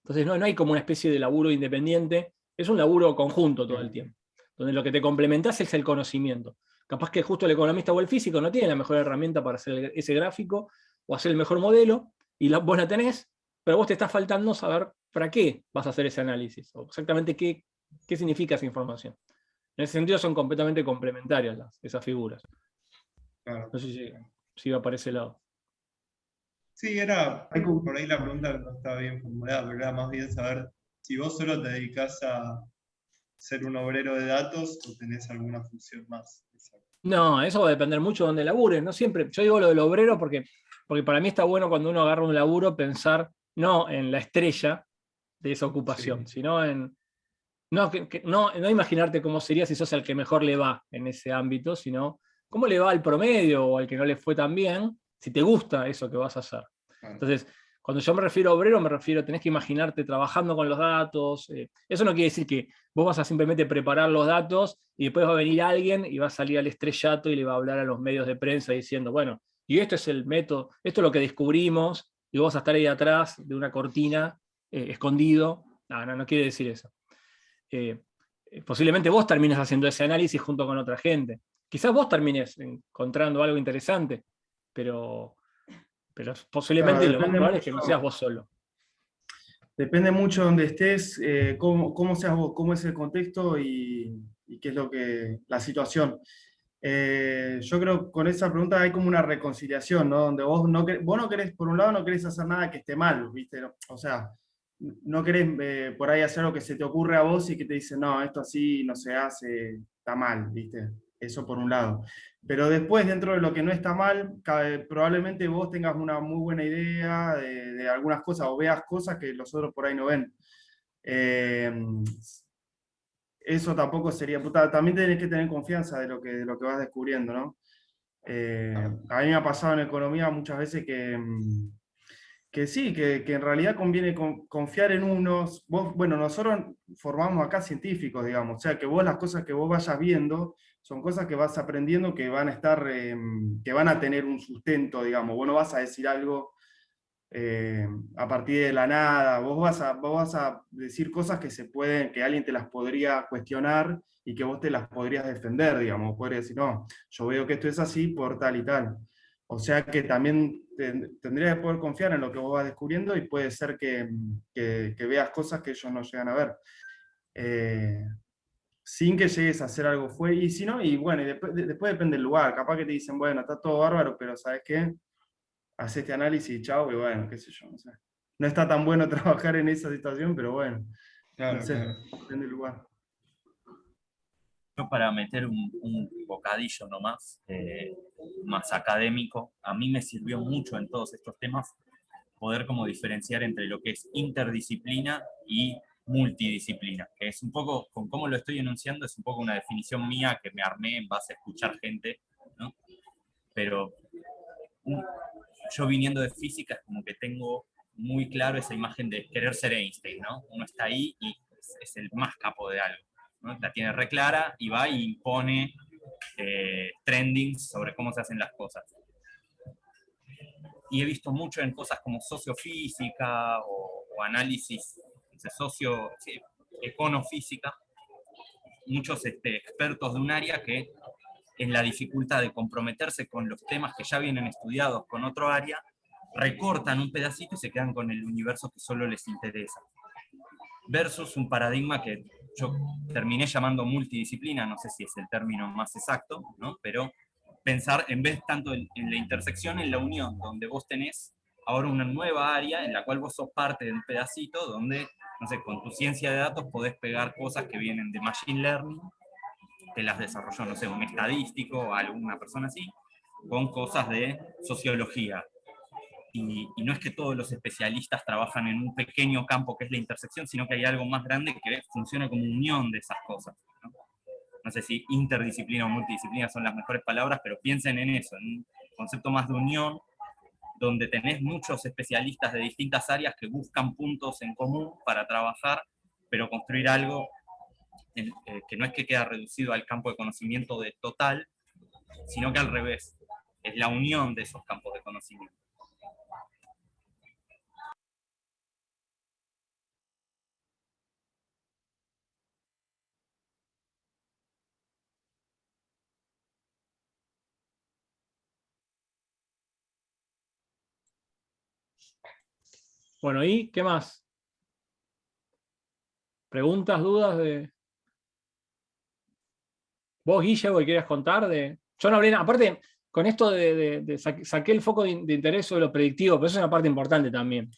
Entonces no hay como una especie de laburo independiente, es un laburo conjunto todo el tiempo, donde lo que te complementás es el conocimiento. Capaz que justo el economista o el físico no tiene la mejor herramienta para hacer ese gráfico, o hacer el mejor modelo, y vos la tenés, pero vos te está faltando saber para qué vas a hacer ese análisis, o exactamente qué significa esa información. En ese sentido son completamente complementarias esas figuras. Claro. No sé si va para ese lado. Sí, era por ahí la pregunta no estaba bien formulada, pero era más bien saber si vos solo te dedicás a ser un obrero de datos o tenés alguna función más. No, eso va a depender mucho de dónde labures. No siempre, yo digo lo del obrero porque para mí está bueno cuando uno agarra un laburo pensar no en la estrella de esa ocupación, sino en no imaginarte cómo sería si sos el que mejor le va en ese ámbito, sino cómo le va al promedio o al que no le fue tan bien, si te gusta eso que vas a hacer. Entonces, cuando yo me refiero a obrero, tenés que imaginarte trabajando con los datos. Eso no quiere decir que vos vas a simplemente preparar los datos y después va a venir alguien y va a salir al estrellato y le va a hablar a los medios de prensa diciendo, bueno, y esto es el método, esto es lo que descubrimos, y vos vas a estar ahí atrás de una cortina, escondido. No quiere decir eso. Posiblemente vos termines haciendo ese análisis junto con otra gente. Quizás vos termines encontrando algo interesante, pero posiblemente lo más probable es que no seas vos solo. Depende mucho de dónde estés, cómo seas vos, cómo es el contexto y qué es la situación. Yo creo que con esa pregunta hay como una reconciliación, ¿no? Donde vos no querés, por un lado, no querés hacer nada que esté mal, ¿viste? O sea, no querés por ahí hacer lo que se te ocurre a vos y que te dicen, no, esto así no se hace, está mal, ¿viste? Eso por un lado. Pero después, dentro de lo que no está mal, probablemente vos tengas una muy buena idea de algunas cosas o veas cosas que los otros por ahí no ven. Eso tampoco sería... También tenés que tener confianza de lo que vas descubriendo, ¿no? A mí me ha pasado en economía muchas veces que sí, que en realidad conviene confiar en unos. Bueno, nosotros formamos acá científicos, digamos, o sea, que vos las cosas que vos vayas viendo son cosas que vas aprendiendo que van a estar, que van a tener un sustento, digamos. Vos no vas a decir algo a partir de la nada, vos vas a decir cosas que alguien te las podría cuestionar y que vos te las podrías defender, digamos. Podrías decir, no, yo veo que esto es así por tal y tal. O sea que también tendrías que poder confiar en lo que vos vas descubriendo y puede ser que veas cosas que ellos no llegan a ver. Sin que llegues a hacer algo y si no, y bueno, y después depende del lugar. Capaz que te dicen, bueno, está todo bárbaro, pero ¿sabes qué? Haz este análisis y chao, y bueno, qué sé yo, no sé. No está tan bueno trabajar en esa situación, pero bueno. Claro, no sé, claro. depende del lugar. Yo para meter un bocadillo nomás, más académico, a mí me sirvió mucho en todos estos temas poder como diferenciar entre lo que es interdisciplina y multidisciplina, que es un poco, con cómo lo estoy enunciando, es un poco una definición mía que me armé en base a escuchar gente, ¿no? Pero yo viniendo de física es como que tengo muy claro esa imagen de querer ser Einstein, ¿no? Uno está ahí y es el más capo de algo, ¿no? La tiene re clara y va y impone trendings sobre cómo se hacen las cosas. Y he visto mucho en cosas como sociofísica o análisis econofísica, muchos expertos de un área que en la dificultad de comprometerse con los temas que ya vienen estudiados con otro área, recortan un pedacito y se quedan con el universo que solo les interesa. Versus un paradigma que yo terminé llamando multidisciplina, no sé si es el término más exacto, ¿no? Pero pensar en vez tanto en la intersección, en la unión, donde vos tenés ahora una nueva área en la cual vos sos parte de un pedacito, donde, no sé, con tu ciencia de datos podés pegar cosas que vienen de Machine Learning, que las desarrolló, no sé, un estadístico o alguna persona así, con cosas de sociología. Y no es que todos los especialistas trabajan en un pequeño campo que es la intersección, sino que hay algo más grande que funciona como unión de esas cosas, ¿no? No sé si interdisciplina o multidisciplina son las mejores palabras, pero piensen en eso, en un concepto más de unión, donde tenés muchos especialistas de distintas áreas que buscan puntos en común para trabajar, pero construir algo que no es que queda reducido al campo de conocimiento de total, sino que al revés, es la unión de esos campos de conocimiento. Bueno, ¿y qué más? ¿Preguntas, dudas de vos, Guille, algo que quieras contar? Yo no hablé nada. Aparte, con esto saqué el foco de interés sobre lo predictivo, pero eso es una parte importante también.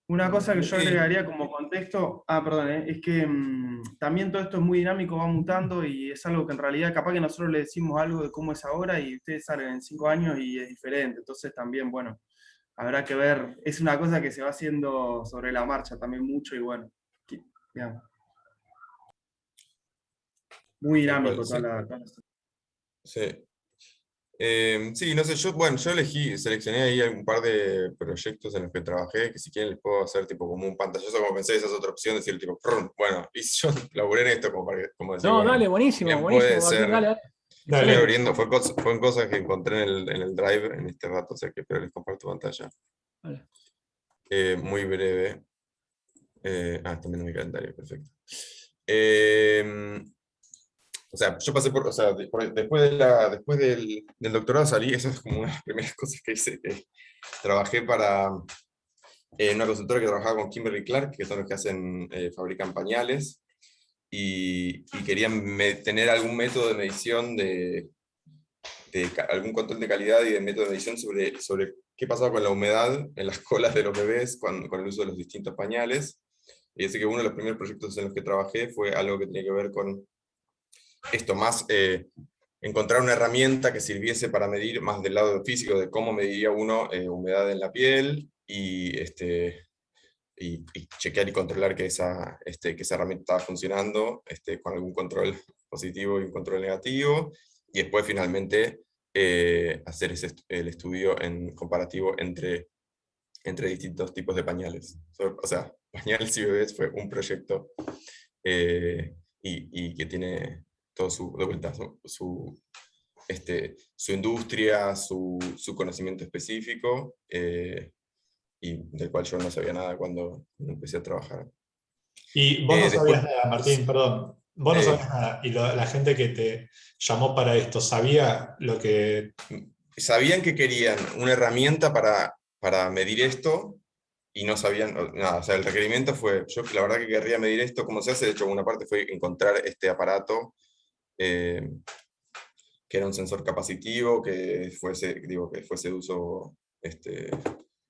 Una cosa que yo agregaría como contexto, perdón, es que también todo esto es muy dinámico, va mutando y es algo que en realidad capaz que nosotros le decimos algo de cómo es ahora y ustedes salen en 5 años y es diferente. Entonces también, bueno, habrá que ver, es una cosa que se va haciendo sobre la marcha también mucho y bueno, digamos. Muy dinámico Sí. toda la... Sí. Sí, no sé, yo seleccioné ahí un par de proyectos en los que trabajé, que si quieren les puedo hacer tipo como un pantallazo, como pensé, esa es otra opción, decir tipo, bueno, y yo laburé en esto como decir, No, bueno, dale, buenísimo, bien buenísimo, puede Martín, ser. dale. Fui abriendo, fueron cosas que encontré en el Drive en este rato, o sea que espero les comparto pantalla. Vale. Muy breve. También en mi calendario, perfecto. O sea, yo pasé por, o sea, después del doctorado salí, esa es como una de las primeras cosas que hice, que trabajé para una consultora que trabajaba con Kimberly Clark, que son los que hacen, fabrican pañales, y querían tener algún método de medición algún control de calidad y de método de medición sobre qué pasaba con la humedad en las colas de los bebés con el uso de los distintos pañales. Y así que uno de los primeros proyectos en los que trabajé fue algo que tenía que ver con esto, más encontrar una herramienta que sirviese para medir más del lado físico de cómo mediría uno humedad en la piel y chequear y controlar que esa herramienta estaba funcionando con algún control positivo y un control negativo, y después finalmente hacer el estudio en comparativo entre distintos tipos de pañales. O sea, pañales y bebés fue un proyecto y que tiene todo su industria, su conocimiento específico, y del cual yo no sabía nada cuando empecé a trabajar. Y vos no sabías nada, Martín, perdón. Vos no sabías nada. Y la gente que te llamó para esto, ¿sabía lo que...? Sabían que querían una herramienta para medir esto, y no sabían nada. O sea, el requerimiento fue, yo la verdad que querría medir esto, ¿cómo se hace? De hecho, una parte fue encontrar este aparato, que era un sensor capacitivo, que fuese de uso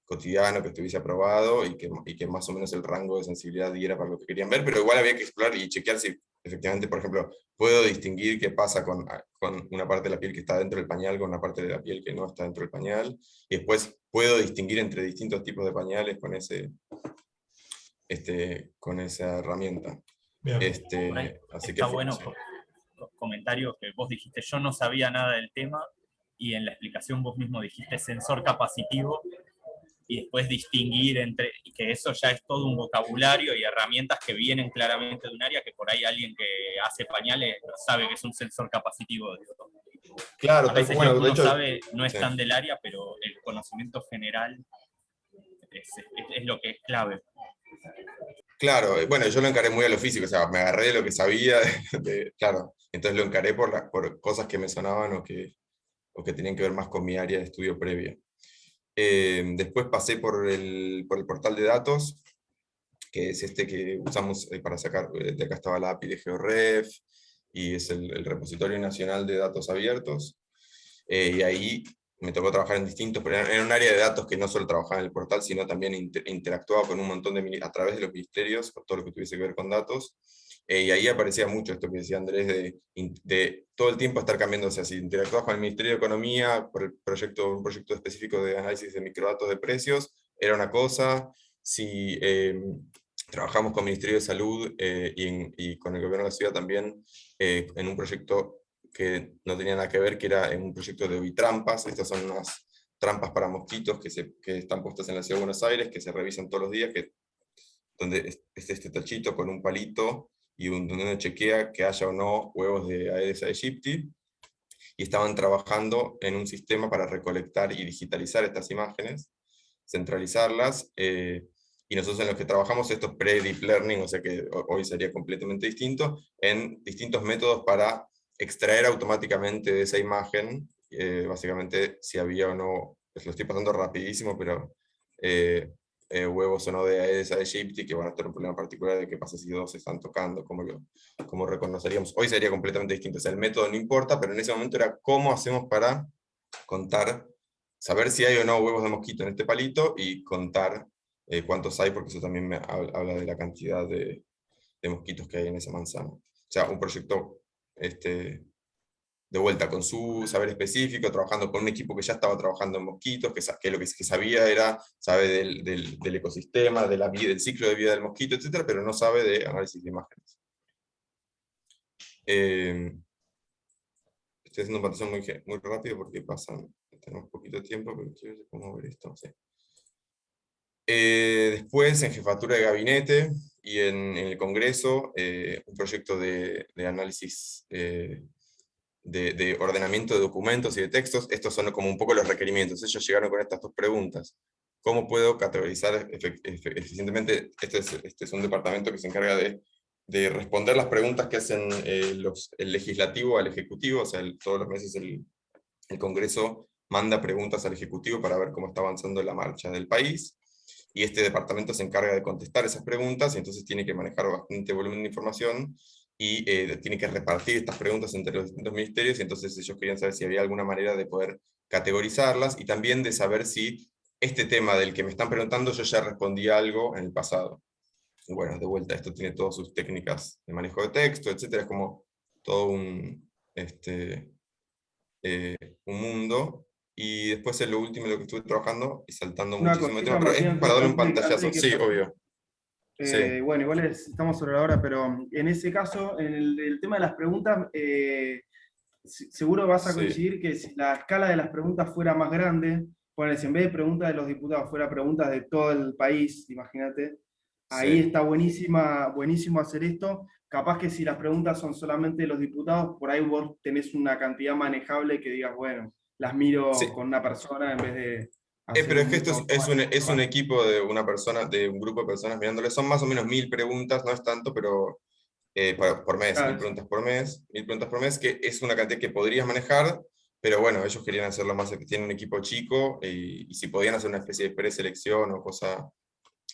cotidiano, que estuviese aprobado y que más o menos el rango de sensibilidad diera para lo que querían ver, pero igual había que explorar y chequear si efectivamente, por ejemplo, puedo distinguir qué pasa con una parte de la piel que está dentro del pañal con una parte de la piel que no está dentro del pañal, y después puedo distinguir entre distintos tipos de pañales con ese con esa herramienta. Bien. Por ahí Así está que bueno, sí. comentario que vos dijiste, yo no sabía nada del tema, y en la explicación vos mismo dijiste sensor capacitivo, y después distinguir entre, y que eso ya es todo un vocabulario y herramientas que vienen claramente de un área que por ahí alguien que hace pañales no sabe que es un sensor capacitivo. Claro, A veces bueno, lo que de uno hecho, sabe no es sí. tan del área, pero el conocimiento general es lo que es clave. Claro, bueno, yo lo encaré muy a lo físico, o sea, me agarré de lo que sabía, claro, entonces lo encaré por cosas que me sonaban o que tenían que ver más con mi área de estudio previa. Después pasé por el portal de datos, que es este que usamos para sacar, de acá estaba la API de GeoRef, y es el repositorio nacional de datos abiertos, y ahí me tocó trabajar en distintos, pero en un área de datos que no solo trabajaba en el portal, sino también interactuaba con un montón a través de los ministerios, con todo lo que tuviese que ver con datos, y ahí aparecía mucho esto que decía Andrés, de todo el tiempo estar cambiando, o sea, si interactuabas con el Ministerio de Economía por un proyecto específico de análisis de microdatos de precios, era una cosa. Si trabajamos con el Ministerio de Salud y con el Gobierno de la Ciudad también, en un proyecto que no tenía nada que ver, que era en un proyecto de ovitrampas. Estas son unas trampas para mosquitos que están puestas en la Ciudad de Buenos Aires, que se revisan todos los días, donde es este tachito con un palito, y donde uno chequea que haya o no huevos de Aedes aegypti, y estaban trabajando en un sistema para recolectar y digitalizar estas imágenes, centralizarlas, y nosotros en los que trabajamos esto pre-deep learning, o sea que hoy sería completamente distinto, en distintos métodos para extraer automáticamente de esa imagen, básicamente si había o no, pues lo estoy pasando rapidísimo, pero huevos o no de Aedes aegypti, que van a tener un problema particular de qué pasa si dos se están tocando, cómo reconoceríamos. Hoy sería completamente distinto, o sea, el método no importa, pero en ese momento era cómo hacemos para contar, saber si hay o no huevos de mosquito en este palito, y contar cuántos hay, porque eso también habla de la cantidad de mosquitos que hay en esa manzana. O sea, un proyecto de vuelta con su saber específico, trabajando con un equipo que ya estaba trabajando en mosquitos, que lo que sabía era, sabe del ecosistema, del ciclo de vida del mosquito, etc., pero no sabe de análisis de imágenes. Estoy haciendo un pantalla muy rápido porque tenemos poquito tiempo, pero quiero ver cómo ver esto. Sí. Después, en jefatura de gabinete y en el Congreso, un proyecto de análisis de ordenamiento de documentos y de textos. Estos son como un poco los requerimientos. Ellos llegaron con estas dos preguntas. ¿Cómo puedo categorizar eficientemente? Este es un departamento que se encarga de responder las preguntas que hacen el legislativo al ejecutivo. O sea, todos los meses el Congreso manda preguntas al ejecutivo para ver cómo está avanzando la marcha del país, y este departamento se encarga de contestar esas preguntas, y entonces tiene que manejar bastante volumen de información, y tiene que repartir estas preguntas entre los distintos ministerios, y entonces ellos querían saber si había alguna manera de poder categorizarlas, y también de saber si este tema del que me están preguntando yo ya respondí algo en el pasado. Y bueno, de vuelta, esto tiene todas sus técnicas de manejo de texto, etc. Es como todo un mundo. Y después en lo último, lo que estuve trabajando, y saltando Una muchísimo de cosita, tema, pero Martín, es para darle un antes de pantallazo. que Sí, pase. obvio. Sí. Bueno, igual estamos sobre la hora, pero en ese caso, en el tema de las preguntas, seguro vas a coincidir que si la escala de las preguntas fuera más grande, bueno, si en vez de preguntas de los diputados fuera preguntas de todo el país, imagínate, ahí está buenísimo hacer esto. Capaz que si las preguntas son solamente de los diputados, por ahí vos tenés una cantidad manejable que digas, bueno, las miro con una persona en vez de... Pero es que esto es un equipo de una persona, de un grupo de personas mirándole. Son más o menos 1000 preguntas, no es tanto, pero por mes, 1000 preguntas por mes, 1000 preguntas por mes, que es una cantidad que podrías manejar, pero bueno, ellos querían hacerlo más, tienen un equipo chico, y si podían hacer una especie de preselección o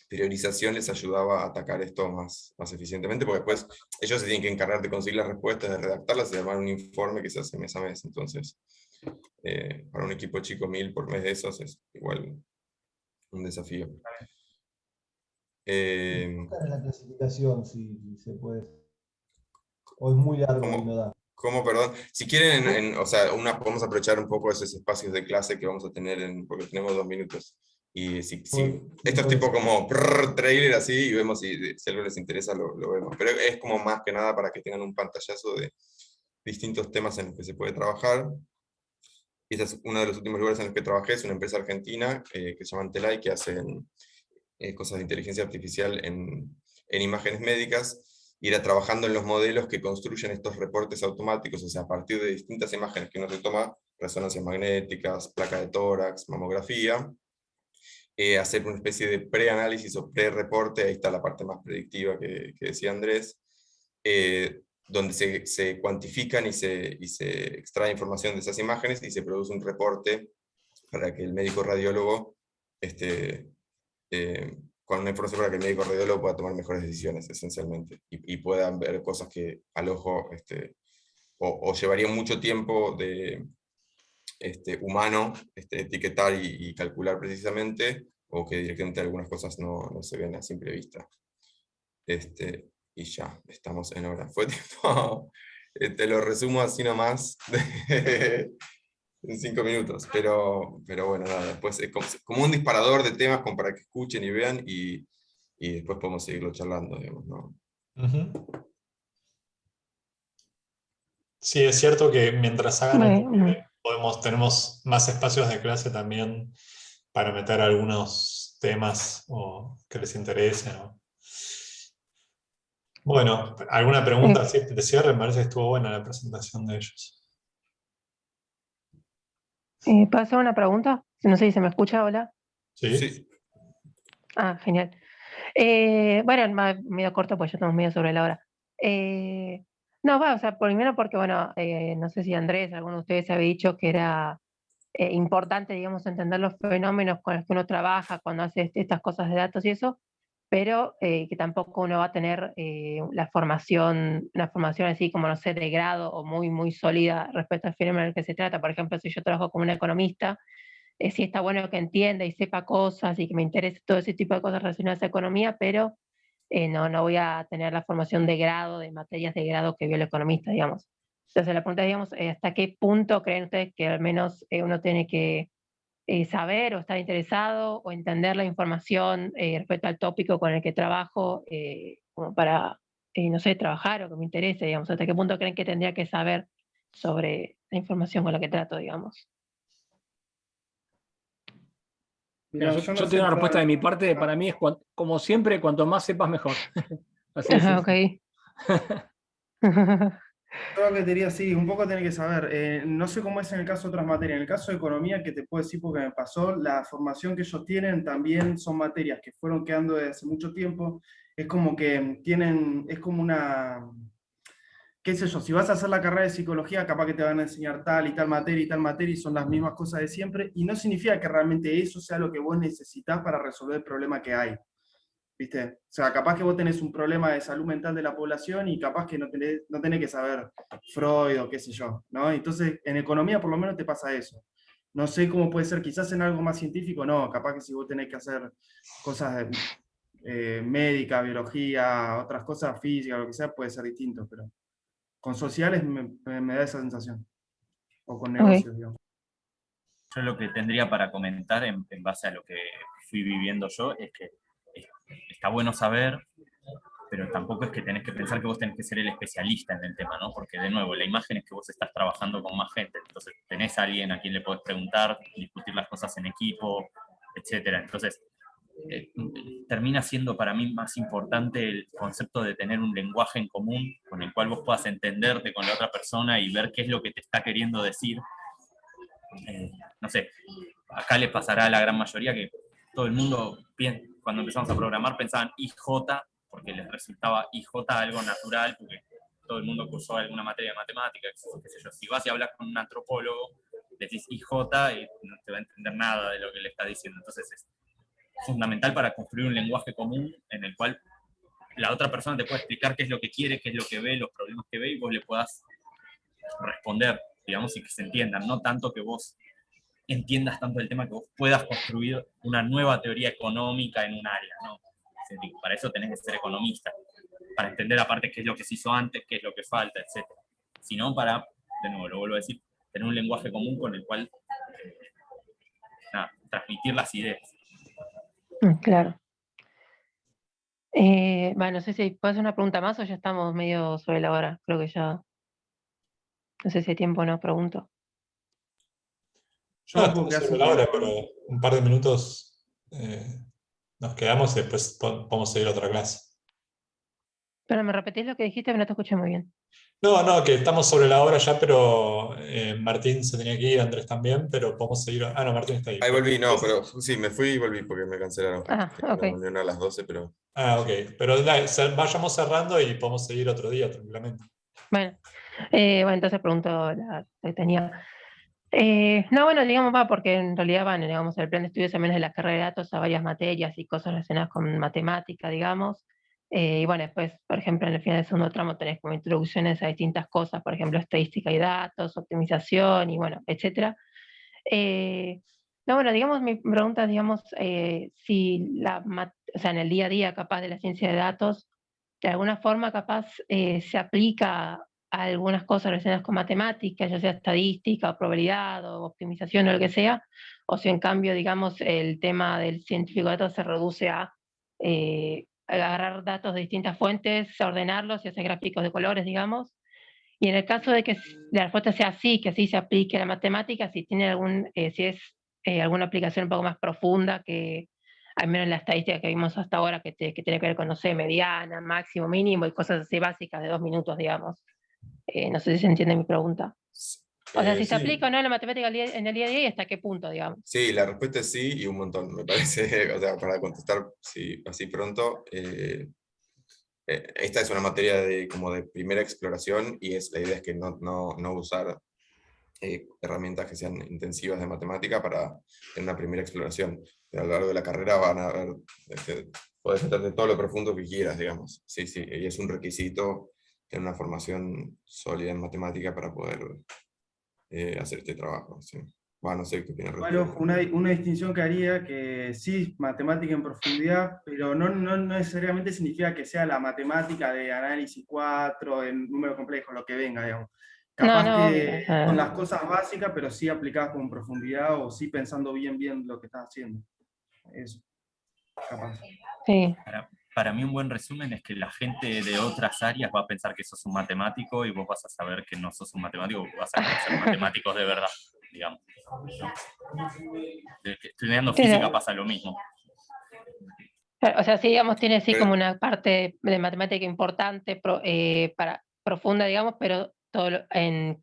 priorización, les ayudaba a atacar esto más eficientemente, porque después ellos se tienen que encargar de conseguir las respuestas, de redactarlas y de armar un informe que se hace mes a mes. Entonces, para un equipo chico, 1000 por mes de esos es igual un desafío. ¿Cuál es la clasificación, si se puede? ¿O es muy largo y no da? ¿Cómo, perdón? Si quieren, o sea, podemos aprovechar un poco esos espacios de clase que vamos a tener, porque tenemos 2 minutos. Y esto es tipo como trailer así, y vemos si algo les interesa, lo vemos. Pero es como más que nada para que tengan un pantallazo de distintos temas en los que se puede trabajar. Y este es uno de los últimos lugares en los que trabajé, es una empresa argentina que se llama Antelai, que hacen cosas de inteligencia artificial en imágenes médicas, y era trabajando en los modelos que construyen estos reportes automáticos, o sea, a partir de distintas imágenes que uno se toma, resonancias magnéticas, placa de tórax, mamografía, hacer una especie de preanálisis o pre-reporte, ahí está la parte más predictiva que decía Andrés, donde se cuantifican y se extrae información de esas imágenes y se produce un reporte para que el médico radiólogo, con una información para que el médico radiólogo pueda tomar mejores decisiones, esencialmente, y puedan ver cosas que al ojo o llevaría mucho tiempo de humano etiquetar y calcular precisamente, o que directamente algunas cosas no se ven a simple vista. Y ya, estamos en hora. Fue tipo, te lo resumo así nomás en 5 minutos, pero bueno, nada, después es como un disparador de temas como para que escuchen y vean, y después podemos seguirlo charlando, digamos, ¿no? Sí, es cierto que mientras hagan tenemos más espacios de clase también para meter algunos temas que les interesen. Bueno, ¿alguna pregunta así de cierre? Me parece que estuvo buena la presentación de ellos. ¿Puedo hacer una pregunta? No sé si se me escucha, hola. Sí. Ah, genial. Bueno, medio corto, pues ya estamos medio sobre la hora. No, o sea, primero porque, bueno, no sé si Andrés, alguno de ustedes había dicho que era importante, digamos, entender los fenómenos con los que uno trabaja cuando hace estas cosas de datos y eso, pero que tampoco uno va a tener una formación así como, no sé, de grado o muy, muy sólida respecto al fenómeno del que se trata. Por ejemplo, si yo trabajo como un economista, sí está bueno que entienda y sepa cosas y que me interese todo ese tipo de cosas relacionadas a economía, pero no voy a tener la formación de grado, de materias de grado que vio el economista, digamos. Entonces la pregunta es, digamos, ¿hasta qué punto creen ustedes que al menos uno tiene que saber o estar interesado o entender la información respecto al tópico con el que trabajo, como para, no sé, trabajar o que me interese, digamos? ¿Hasta qué punto creen que tendría que saber sobre la información con la que trato, digamos? Mira, yo tengo una respuesta de mi parte. Para mí es, como siempre, cuanto más sepas, mejor. Así es. Ok. Yo lo que te diría, sí, un poco tenés que saber. No sé cómo es en el caso de otras materias. En el caso de economía, que te puedo decir porque me pasó, la formación que ellos tienen también son materias que fueron quedando desde hace mucho tiempo. Es como que tienen, es como una, qué sé yo, si vas a hacer la carrera de psicología, capaz que te van a enseñar tal y tal materia y son las mismas cosas de siempre, y no significa que realmente eso sea lo que vos necesitas para resolver el problema que hay. ¿Viste? O sea, capaz que vos tenés un problema de salud mental de la población y capaz que no tenés que saber Freud o qué sé yo, ¿no? Entonces, en economía por lo menos te pasa eso. No sé cómo puede ser, quizás en algo más científico, no, capaz que si vos tenés que hacer cosas médica, biología, otras cosas físicas, lo que sea, puede ser distinto, pero con sociales me da esa sensación. O con negocios, digamos. Yo lo que tendría para comentar en base a lo que fui viviendo yo es que está bueno saber, pero tampoco es que tenés que pensar que vos tenés que ser el especialista en el tema, ¿no? Porque de nuevo, la imagen es que vos estás trabajando con más gente, entonces tenés a alguien a quien le podés preguntar, discutir las cosas en equipo, etc. Entonces, termina siendo para mí más importante el concepto de tener un lenguaje en común con el cual vos puedas entenderte con la otra persona y ver qué es lo que te está queriendo decir. No sé, acá les pasará a la gran mayoría que todo el mundo, cuando empezamos a programar, pensaban IJ, porque les resultaba IJ algo natural, porque todo el mundo cursó alguna materia de matemática, qué sé yo. Si vas y hablas con un antropólogo, decís IJ y no te va a entender nada de lo que le está diciendo. Entonces es fundamental para construir un lenguaje común en el cual la otra persona te puede explicar qué es lo que quiere, qué es lo que ve, los problemas que ve, y vos le puedas responder, digamos, y que se entiendan, no tanto que vos entiendas tanto el tema que vos puedas construir una nueva teoría económica en un área, ¿no? Para eso tenés que ser economista, para entender aparte qué es lo que se hizo antes, qué es lo que falta, etc. Sino para, de nuevo, lo vuelvo a decir, tener un lenguaje común con el cual transmitir las ideas. Claro. Bueno, no sé si puedo hacer una pregunta más o ya estamos medio sobre la hora. Creo que ya. No sé si hay tiempo o no, pregunto. No, estamos sobre la hora, pero un par de minutos nos quedamos y después podemos seguir otra clase. Pero me repetís lo que dijiste, pero no te escuché muy bien. No, que estamos sobre la hora ya, pero Martín se tenía que ir, Andrés también, pero podemos seguir. Ah, no, Martín está ahí. Ahí volví, no, pero sí, me fui y volví porque me cancelaron. Tenía una reunión a las 12, pero... Ah, ok. Pero dale, vayamos cerrando y podemos seguir otro día, tranquilamente. Bueno, entonces pregunto la que tenía. No, bueno, digamos, porque en realidad van, digamos, el plan de estudios, al menos de la carrera de datos, a varias materias y cosas relacionadas con matemática, digamos. Y bueno, después, por ejemplo, en el final del segundo tramo tenés como introducciones a distintas cosas, por ejemplo, estadística y datos, optimización y bueno, etcétera. No, bueno, digamos, mi pregunta es, digamos, si o sea, en el día a día, capaz de la ciencia de datos, de alguna forma, capaz, se aplica a algunas cosas relacionadas con matemáticas, ya sea estadística, o probabilidad, o optimización, o lo que sea, o si en cambio, digamos, el tema del científico de datos se reduce a agarrar datos de distintas fuentes, ordenarlos y hacer gráficos de colores, digamos. Y en el caso de que la respuesta sea sí, que sí se aplique a la matemática, si tiene si es alguna aplicación un poco más profunda que, al menos en la estadística que vimos hasta ahora, que tiene que ver con, no sé, mediana, máximo, mínimo y cosas así básicas de 2 minutos, digamos. No sé si se entiende mi pregunta. O sea, si se Sí. aplica o no la matemática en el día a día y hasta qué punto, digamos. Sí, la respuesta es sí y un montón, me parece. O sea, para contestar así pronto, esta es una materia como de primera exploración y la idea es que no usar herramientas que sean intensivas de matemática para tener una primera exploración. Pero a lo largo de la carrera van a ver, puedes meterte todo lo profundo que quieras, digamos. Sí, y es un requisito tener una formación sólida en matemática para poder hacer este trabajo. Sí. Bueno, no sé qué opinas. Bueno, una distinción que haría, que sí, matemática en profundidad, pero no necesariamente significa que sea la matemática de análisis 4, en número complejo, lo que venga, digamos. Capaz que con las cosas básicas, pero sí aplicadas con profundidad o sí pensando bien lo que estás haciendo. Eso. Capaz. Sí. Para mí un buen resumen es que la gente de otras áreas va a pensar que sos un matemático y vos vas a saber que no sos un matemático, vas a conocer matemáticos de verdad, digamos. Estudiando física pasa lo mismo. O sea, sí, digamos, tiene así como una parte de matemática importante, profunda, digamos, pero todo en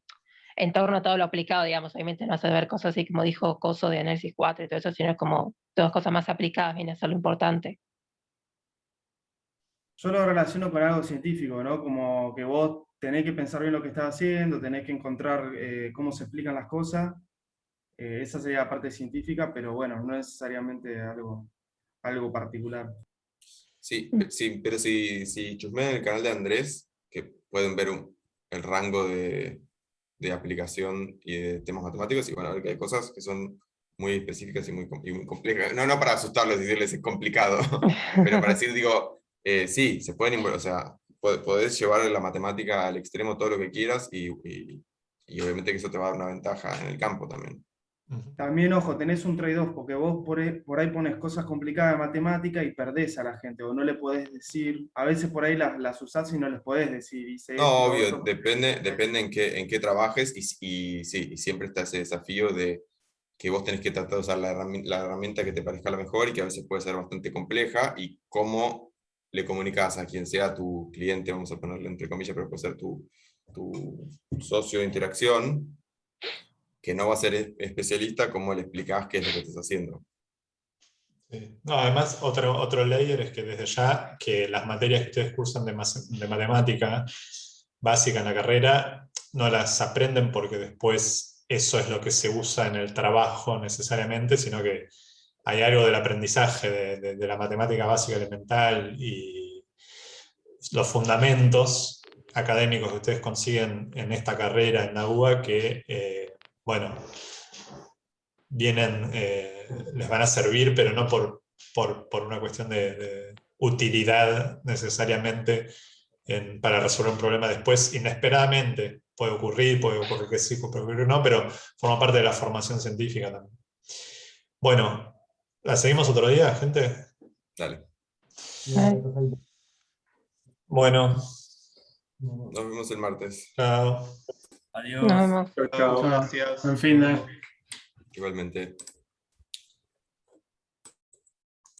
torno a todo lo aplicado, digamos. Obviamente no vas a ver cosas así como dijo Coso de análisis 4 y todo eso, sino es como todas cosas más aplicadas viene a ser lo importante. Yo lo relaciono con algo científico, ¿no? Como que vos tenés que pensar bien lo que estás haciendo, tenés que encontrar cómo se explican las cosas. Esa sería la parte científica, pero bueno, no necesariamente algo particular. Sí, pero si chusmean el canal de Andrés, que pueden ver el rango de aplicación y de temas matemáticos, y van a ver que hay cosas que son muy específicas y muy complejas. No para asustarlos y decirles es complicado, pero para decir, digo, sí, se pueden, o sea, podés llevar la matemática al extremo todo lo que quieras y obviamente que eso te va a dar una ventaja en el campo también. También, ojo, tenés un trade-off, porque vos por ahí pones cosas complicadas de matemática y perdés a la gente, o no le podés decir, a veces por ahí las usás y no les podés decir. No, obvio, depende en qué trabajes y siempre está ese desafío de que vos tenés que tratar de usar la herramienta que te parezca la mejor y que a veces puede ser bastante compleja y cómo le comunicas a quien sea tu cliente, vamos a ponerle entre comillas, pero puede ser tu socio de interacción, que no va a ser especialista, cómo le explicás qué es lo que estás haciendo. Sí. No, además, otro layer es que desde ya que las materias que ustedes cursan de matemática básica en la carrera no las aprenden porque después eso es lo que se usa en el trabajo necesariamente, sino que hay algo del aprendizaje de la matemática básica elemental y los fundamentos académicos que ustedes consiguen en esta carrera en la UBA que, bueno, vienen, les van a servir, pero no por una cuestión de utilidad necesariamente para resolver un problema después inesperadamente. Puede ocurrir que sí, puede ocurrir que no, pero forma parte de la formación científica también. Bueno, ¿la seguimos otro día, gente? Dale. Bueno, Nos vemos el martes. chao. Adiós. Nos vemos. Chao, chao. Gracias. En fin, Nos vemos. Igualmente.